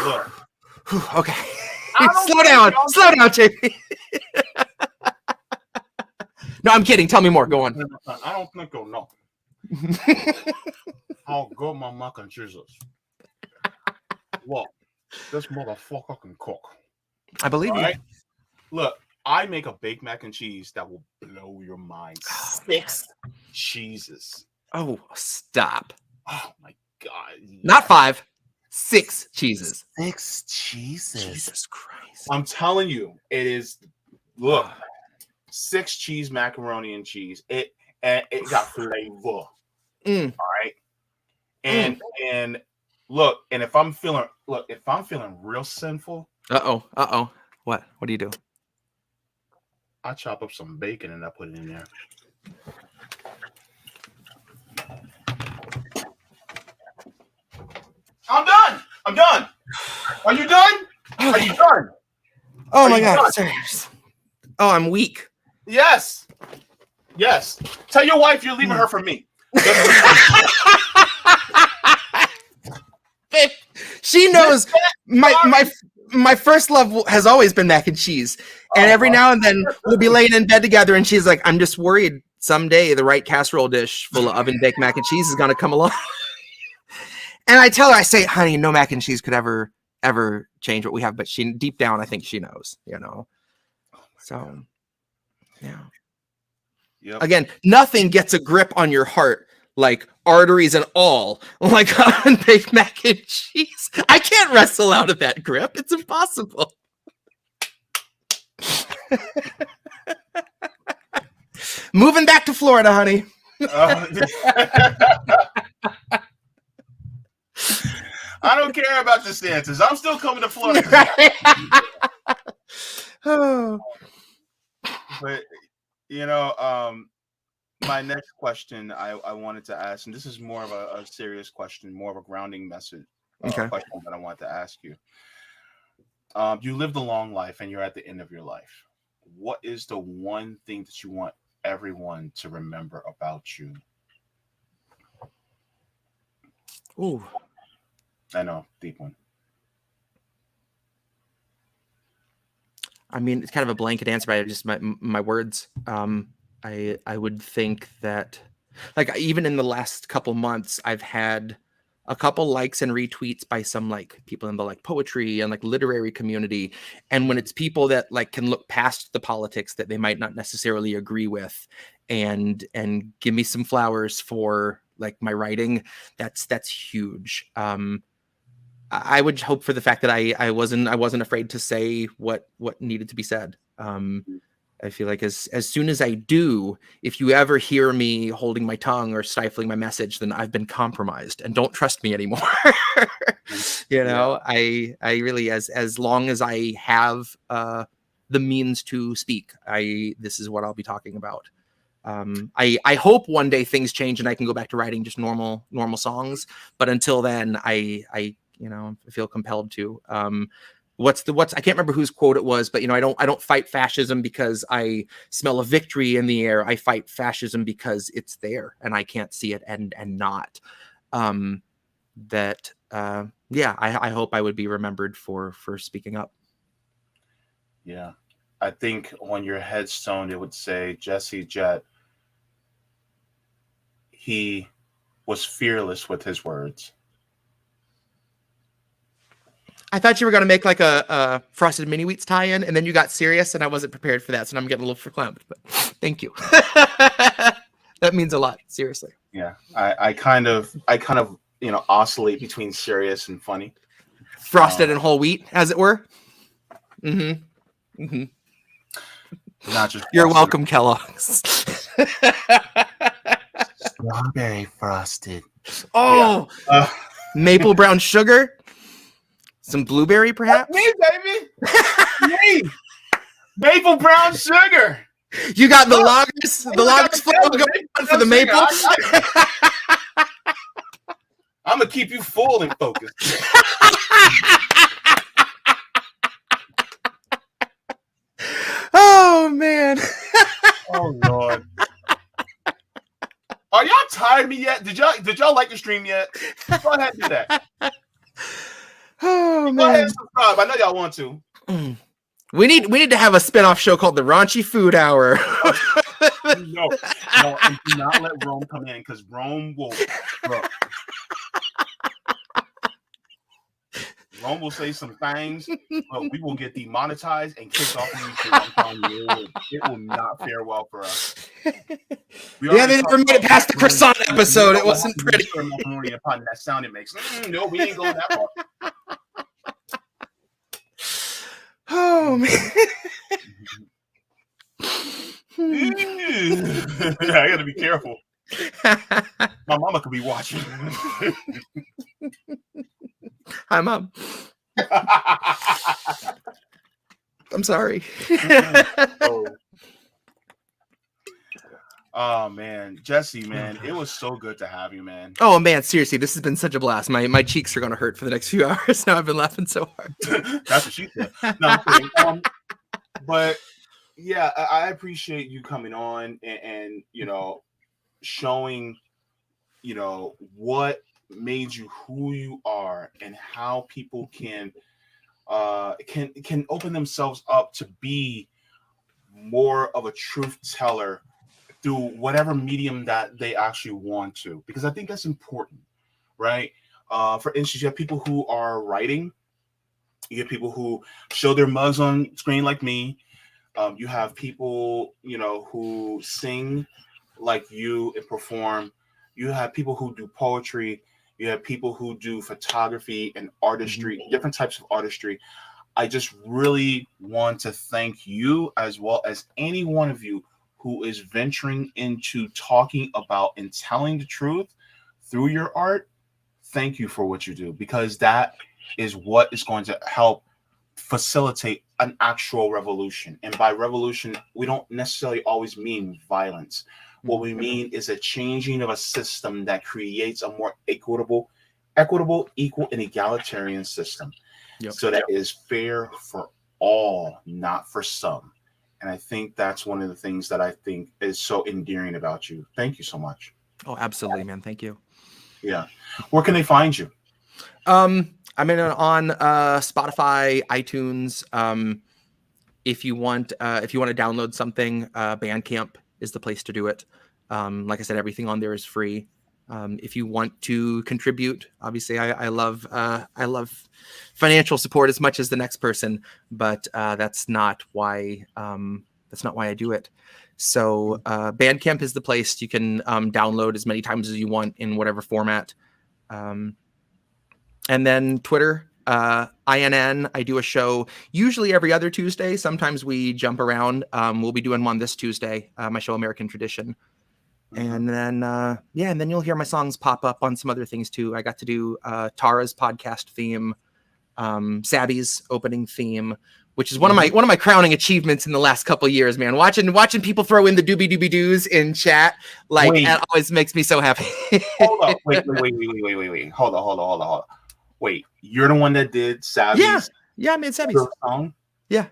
Look. Okay. Slow down, JP. No, I'm kidding. Tell me more. Go on. I don't think you'll know. How good my mac and cheese is. Well, this motherfucker can cook. I believe you. Look, I make a baked mac and cheese that will blow your mind. 6 cheeses. Oh, stop. Oh my God. Not 5, 6 cheeses. 6 cheeses. Jesus Christ. I'm telling you, it is. Look, 6 cheese macaroni and cheese. It got flavor. All right. And look, and if I'm feeling real sinful. Uh-oh. What do you do? I chop up some bacon and I put it in there. I'm done. Are you done? Are you done? Oh my God. Serious. Oh, I'm weak. Yes. Tell your wife you're leaving her for me. She knows my first love has always been mac and cheese. And every now and then we'll be laying in bed together and she's like, I'm just worried someday the right casserole dish full of oven baked mac and cheese is going to come along. And I tell her, I say, honey, no mac and cheese could ever change what we have. But she, deep down, I think she knows, So, yeah. Yep. Again, nothing gets a grip on your heart like arteries and all, like oven baked mac and cheese. I can't wrestle out of that grip. It's impossible. Moving back to Florida, honey. I don't care about the Santas. I'm still coming to Florida. But my next question I wanted to ask, and this is more of a serious question, more of a grounding message. Question that I want to ask you. You lived a long life and you're at the end of your life. What is the one thing that you want everyone to remember about you? Ooh. I know, deep one. I mean, it's kind of a blanket answer, but just my words. I would think that, like, even in the last couple months, I've had a couple likes and retweets by some like people in the like poetry and like literary community. And when it's people that like can look past the politics that they might not necessarily agree with and give me some flowers for like my writing, that's huge. I would hope for the fact that I wasn't afraid to say what needed to be said. I feel like as soon as I do, if you ever hear me holding my tongue or stifling my message, then I've been compromised and don't trust me anymore. I really, as long as I have the means to speak, this is what I'll be talking about. I hope one day things change and I can go back to writing just normal songs. But until then, I feel compelled to. I can't remember whose quote it was, but I don't fight fascism because I smell a victory in the air. I fight fascism because it's there and I can't see it and not. I hope I would be remembered for speaking up. Yeah. I think on your headstone it would say Jesse Jett. He was fearless with his words. I thought you were going to make like a Frosted Mini Wheats tie-in, and then you got serious, and I wasn't prepared for that, so I'm getting a little verklempt, but thank you. That means a lot, seriously. Yeah, I kind of oscillate between serious and funny. Frosted and whole wheat, as it were. Mm-hmm. Mm-hmm. Not just You're welcome, Kellogg's. Strawberry frosted. Oh, yeah. Maple brown sugar. Some blueberry, perhaps? That's me, baby. Me. Maple brown sugar. You got the loggers. The loggers flavor going on for the maple. I'm gonna keep you full and focused. Oh man. Oh Lord. Are y'all tired of me yet? Did y'all like the stream yet? Go ahead and do that. Oh, Go ahead and subscribe. I know y'all want to. We need to have a spinoff show called the Raunchy Food Hour. No, and do not let Rome come in because Rome will. Rome will say some things, but we will get demonetized and kicked off of YouTube. I'm telling you, it will not fare well for us. Yeah, they never made it past the croissant episode. It wasn't pretty. Macaroni upon that sound it makes. No, we ain't going that far. Oh man. I gotta be careful. My mama could be watching. Hi, Mom. I'm sorry. Oh man, Jesse, man, it was so good to have you, man. Oh man, seriously, this has been such a blast. My cheeks are gonna hurt for the next few hours. Now I've been laughing so hard. That's what she said. No, I'm kidding. But yeah, I appreciate you coming on and showing what made you who you are and how people can open themselves up to be more of a truth teller through whatever medium that they actually want to, because I think that's important, right? For instance, you have people who are writing, you have people who show their mugs on screen like me, you have people who sing like you and perform, you have people who do poetry, you have people who do photography and artistry, different types of artistry. I just really want to thank you, as well as any one of you who is venturing into talking about and telling the truth through your art. Thank you for what you do, because that is what is going to help facilitate an actual revolution. And by revolution, we don't necessarily always mean violence. What we mean is a changing of a system that creates a more equitable, equal, and egalitarian system. So that is fair for all, not for some. And I think that's one of the things that I think is so endearing about you. Thank you so much. Oh, absolutely, man. Thank you. Yeah. Where can they find you? I'm on Spotify, iTunes. If you want to download something, Bandcamp is the place to do it. Like I said, everything on there is free. If you want to contribute, obviously I love financial support as much as the next person, but that's not why I do it. So Bandcamp is the place. You can download as many times as you want in whatever format. And then Twitter, INN. I do a show usually every other Tuesday. Sometimes we jump around. We'll be doing one this Tuesday, my show American Tradition. And then, and then you'll hear my songs pop up on some other things too. I got to do Tara's podcast theme, Sabby's opening theme, which is one of my crowning achievements in the last couple of years, man. Watching people throw in the doobie doobie doos in chat, that always makes me so happy. Hold on, wait. Hold on. Wait, you're the one that did Sabby's? Yeah, I made Sabby's song. Yeah.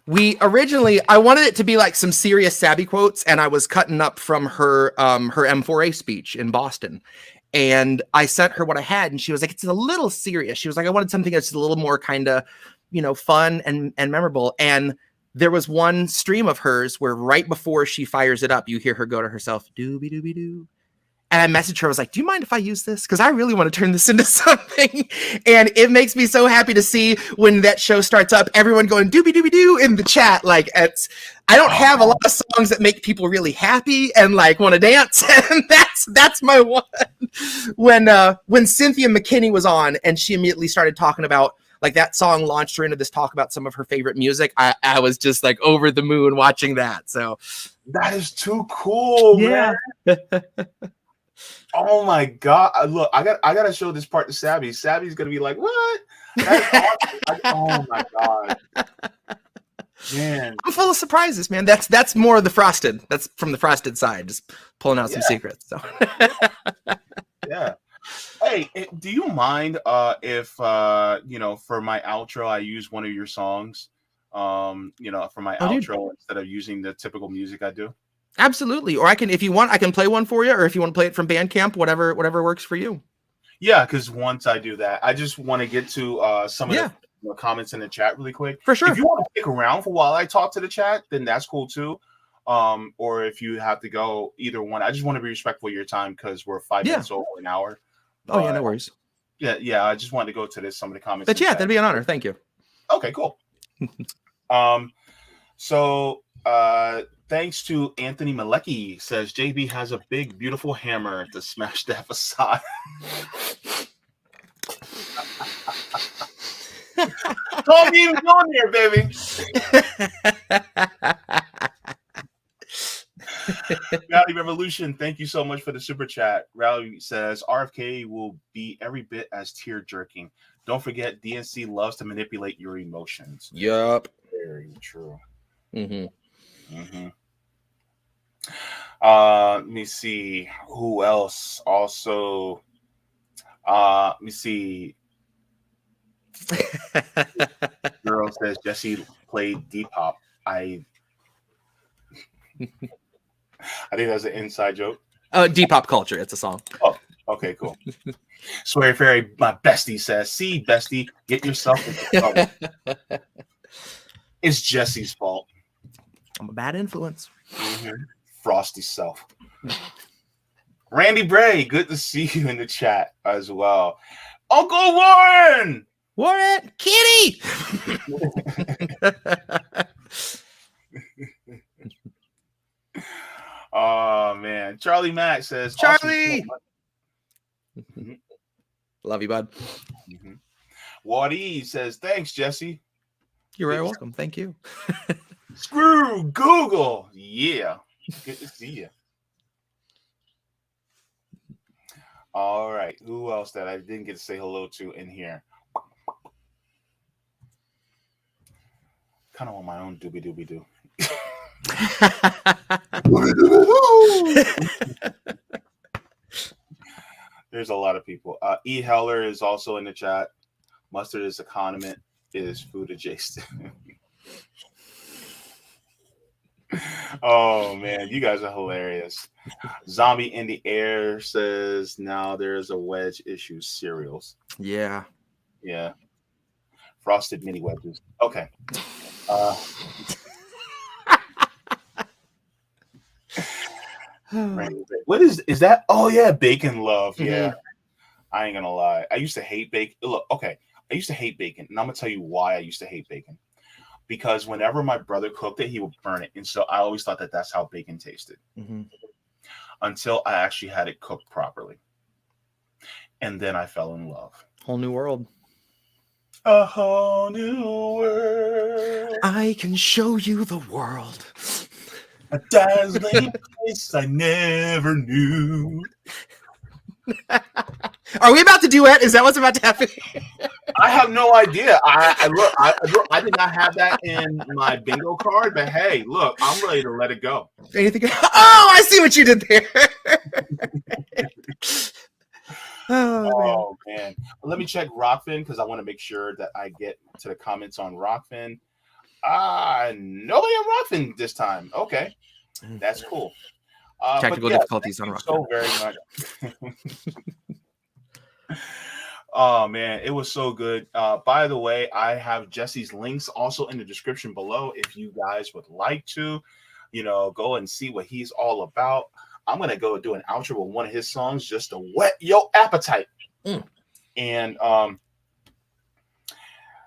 I wanted it to be like some serious Sabby quotes, and I was cutting up from her M4A speech in Boston. And I sent her what I had, and she was like, it's a little serious. She was like, I wanted something that's a little more kind of, fun and memorable. And there was one stream of hers where right before she fires it up, you hear her go to herself, doobie doobie doo. And I messaged her, I was like, do you mind if I use this? Because I really want to turn this into something. And it makes me so happy to see when that show starts up, everyone going doobie doobie doo in the chat. I don't have a lot of songs that make people really happy and want to dance. And that's my one. When Cynthia McKinney was on and she immediately started talking about that song launched her into this talk about some of her favorite music, I was just over the moon watching that. So that is too cool, man. Oh my God! Look, I got to show this part to Sabby. Sabby's gonna be like, "What? That's awesome." Oh my God, man! I'm full of surprises, man. That's more of the Frosted. That's from the Frosted side, just pulling out some secrets. So, yeah. Hey, do you mind if for my outro I use one of your songs? For my outro instead of using the typical music I do. Absolutely. Or if you want, I can play one for you, or if you want to play it from Bandcamp, whatever works for you. Yeah, because once I do that, I just want to get to some of the comments in the chat really quick. For sure. If you want to stick around for while I talk to the chat, then that's cool too. Or if you have to go, either one. I just want to be respectful of your time because we're 5 minutes over an hour. Oh, no worries. Yeah. I just wanted to go to some of the comments. But that'd be an honor. Thank you. Okay, cool. So thanks to Anthony Malecki, says JB has a big, beautiful hammer to smash that facade. Don't even go in there, baby. Rowdy Revolution, thank you so much for the super chat. Rowdy says RFK will be every bit as tear jerking. Don't forget, DNC loves to manipulate your emotions. Yup. Very true. Mm-hmm. Let me see who else. Also, let me see. Girl says Jesse played Depop. I think that's an inside joke. Depop culture. It's a song. Oh, okay, cool. Swear Fairy, my bestie says, see, bestie, get yourself into trouble. It's Jesse's fault. I'm a bad influence. Mm-hmm. Frosty self. Randy Bray, good to see you in the chat as well. Uncle Warren! Warren! Kitty! Oh, man. Charlie Mack says, Charlie! Awesome. Love you, bud. Mm-hmm. Wadi says, thanks, Jesse. You're very welcome. Thank you. Screw Google. Yeah. Good to see you. All right. Who else that I didn't get to say hello to in here? Kind of on my own doobie doo. There's a lot of people. E. Heller is also in the chat. Mustard is a condiment. It is food adjacent. Oh man, you guys are hilarious. Zombie in the Air says now there's a wedge issue cereals. Yeah. Yeah. Frosted mini wedges. Okay. What is that? Oh yeah, bacon love. Yeah. Mm-hmm. I ain't gonna lie. I used to hate bacon. Look, okay. I used to hate bacon, and I'm gonna tell you why I used to hate bacon. Because whenever my brother cooked it, he would burn it. And so I always thought that that's how bacon tasted. Mm-hmm. Until I actually had it cooked properly. And then I fell in love. Whole new world. A whole new world. I can show you the world. A dazzling place I never knew. Are we about to duet? Is that what's about to happen? I have no idea. I did not have that in my bingo card, but hey, look, I'm ready to let it go. Anything? Oh, I see what you did there. Oh man. Let me check Rockfin because I want to make sure that I get to the comments on Rockfin. Nobody on Rockfin this time. Okay, that's cool. Technical difficulties on Rockfin. So very much. Oh man, it was so good. By the way, I have Jesse's links also in the description below if you guys would like to, go and see what he's all about. I'm gonna go do an outro with one of his songs just to whet your appetite. And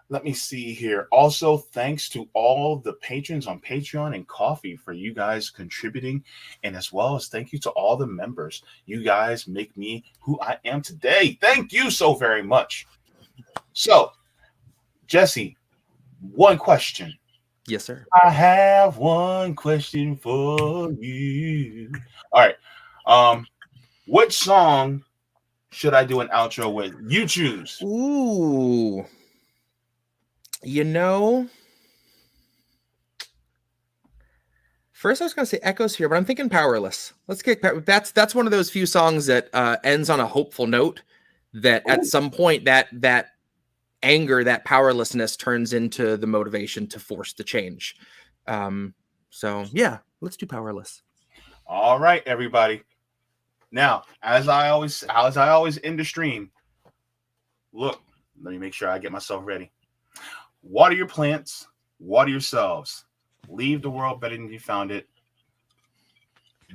let me see here. Also, thanks to all the patrons on Patreon and Coffee for you guys contributing, and as well as thank you to all the members. You guys make me who I am today. Thank you so very much. So, Jesse, one question. Yes, sir. I have one question for you. All right. What song should I do an outro with? You choose. Ooh. First I was going to say Echosphere, but I'm thinking Powerless. Let's get that's one of those few songs that ends on a hopeful note. That at some point that anger, that powerlessness turns into the motivation to force the change. So yeah, let's do Powerless. All right, everybody. Now, as I always end the stream, look, let me make sure I get myself ready. Water your plants, water yourselves. Leave the world better than you found it.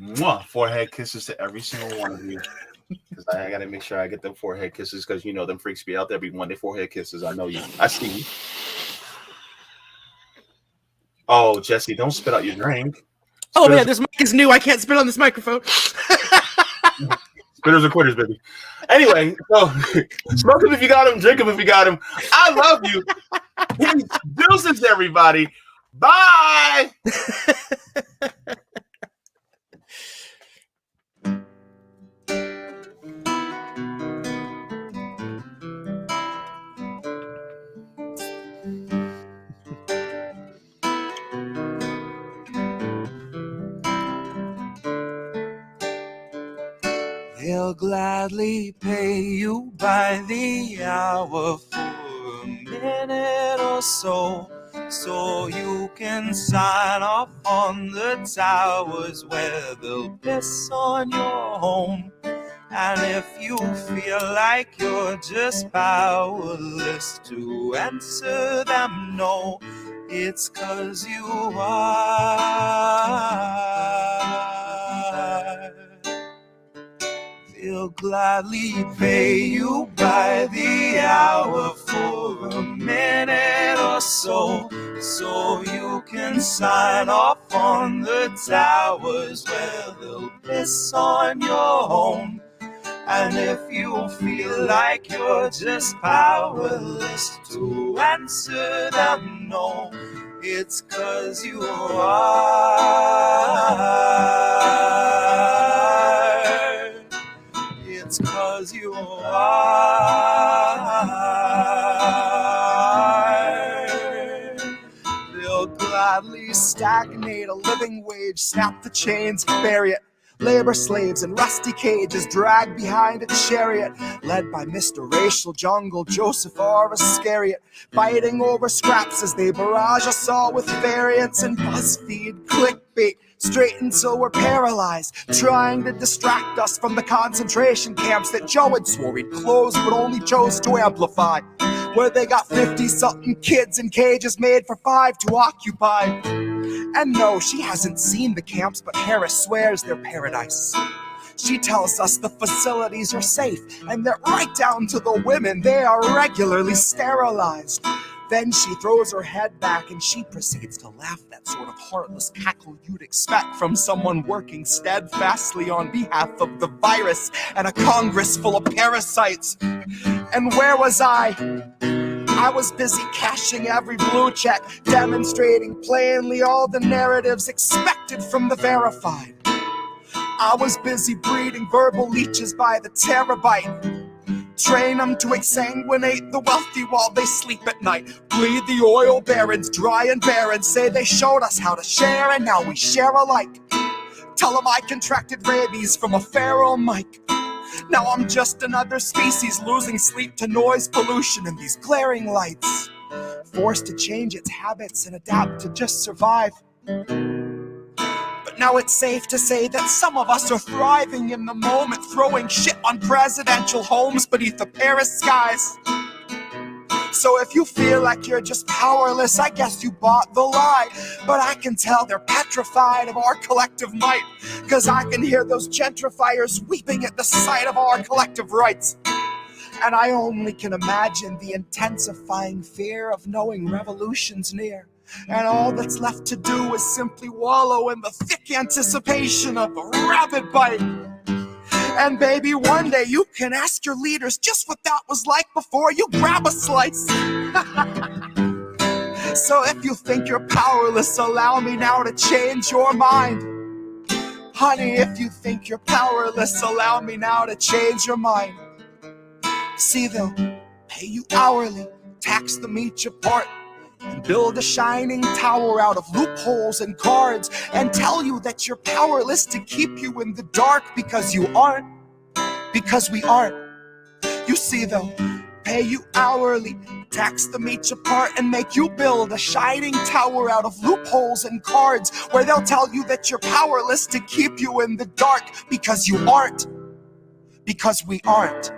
Mwah! Forehead kisses to every single one of you. Because I got to make sure I get them forehead kisses because, them freaks be out there every one day forehead kisses. I know you. I see you. Oh, Jesse, don't spit out your drink. Oh man, this mic is new. I can't spit on this microphone. Spitters or quitters, baby. Anyway, so smoke them if you got them, drink them if you got them. I love you. Peace. Deuces, everybody. Bye. They'll gladly pay you by the hour for a minute or so, so you can sign off on the towers where they'll piss on your home. And if you feel like you're just powerless to answer them no, it's 'cause you are. They'll gladly pay you by the hour for a minute or so, so you can sign off on the towers where they'll piss on your home. And if you feel like you're just powerless to answer them no, it's 'cause you are. It's 'cause you are. They'll gladly stagnate a living wage, snap the chains, bury it. Labor slaves in rusty cages dragged behind a chariot, led by Mr. Racial Jungle, Joseph or Iscariot, fighting over scraps as they barrage us all with variants and BuzzFeed clickbait, straight until we're paralyzed, trying to distract us from the concentration camps that Joe had swore he'd close but only chose to amplify, where they got 50-something kids in cages made for 5 to occupy. And no, she hasn't seen the camps, but Harris swears they're paradise. She tells us the facilities are safe, and that right down to the women, they are regularly sterilized. Then she throws her head back and she proceeds to laugh, that sort of heartless cackle you'd expect from someone working steadfastly on behalf of the virus and a Congress full of parasites. And where was I? I was busy cashing every blue check, demonstrating plainly all the narratives expected from the verified. I was busy breeding verbal leeches by the terabyte. Train them to exsanguinate the wealthy while they sleep at night. Bleed the oil barons dry and barren. Say they showed us how to share and now we share alike. Tell them I contracted rabies from a feral mic. Now I'm just another species losing sleep to noise pollution and these glaring lights. Forced to change its habits and adapt to just survive. But now it's safe to say that some of us are thriving in the moment, throwing shit on presidential homes beneath the Paris skies. So if you feel like you're just powerless, I guess you bought the lie. But I can tell they're petrified of our collective might, 'cause I can hear those gentrifiers weeping at the sight of our collective rights. And I only can imagine the intensifying fear of knowing revolution's near. And all that's left to do is simply wallow in the thick anticipation of a rabid bite. And baby, one day you can ask your leaders just what that was like before you grab a slice. So if you think you're powerless, allow me now to change your mind. Honey, if you think you're powerless, allow me now to change your mind. See, they'll pay you hourly, tax them each apart, and build a shining tower out of loopholes and cards, and tell you that you're powerless to keep you in the dark because you aren't, because we aren't. You see, they'll pay you hourly, tax them each apart, and make you build a shining tower out of loopholes and cards, where they'll tell you that you're powerless to keep you in the dark because you aren't, because we aren't.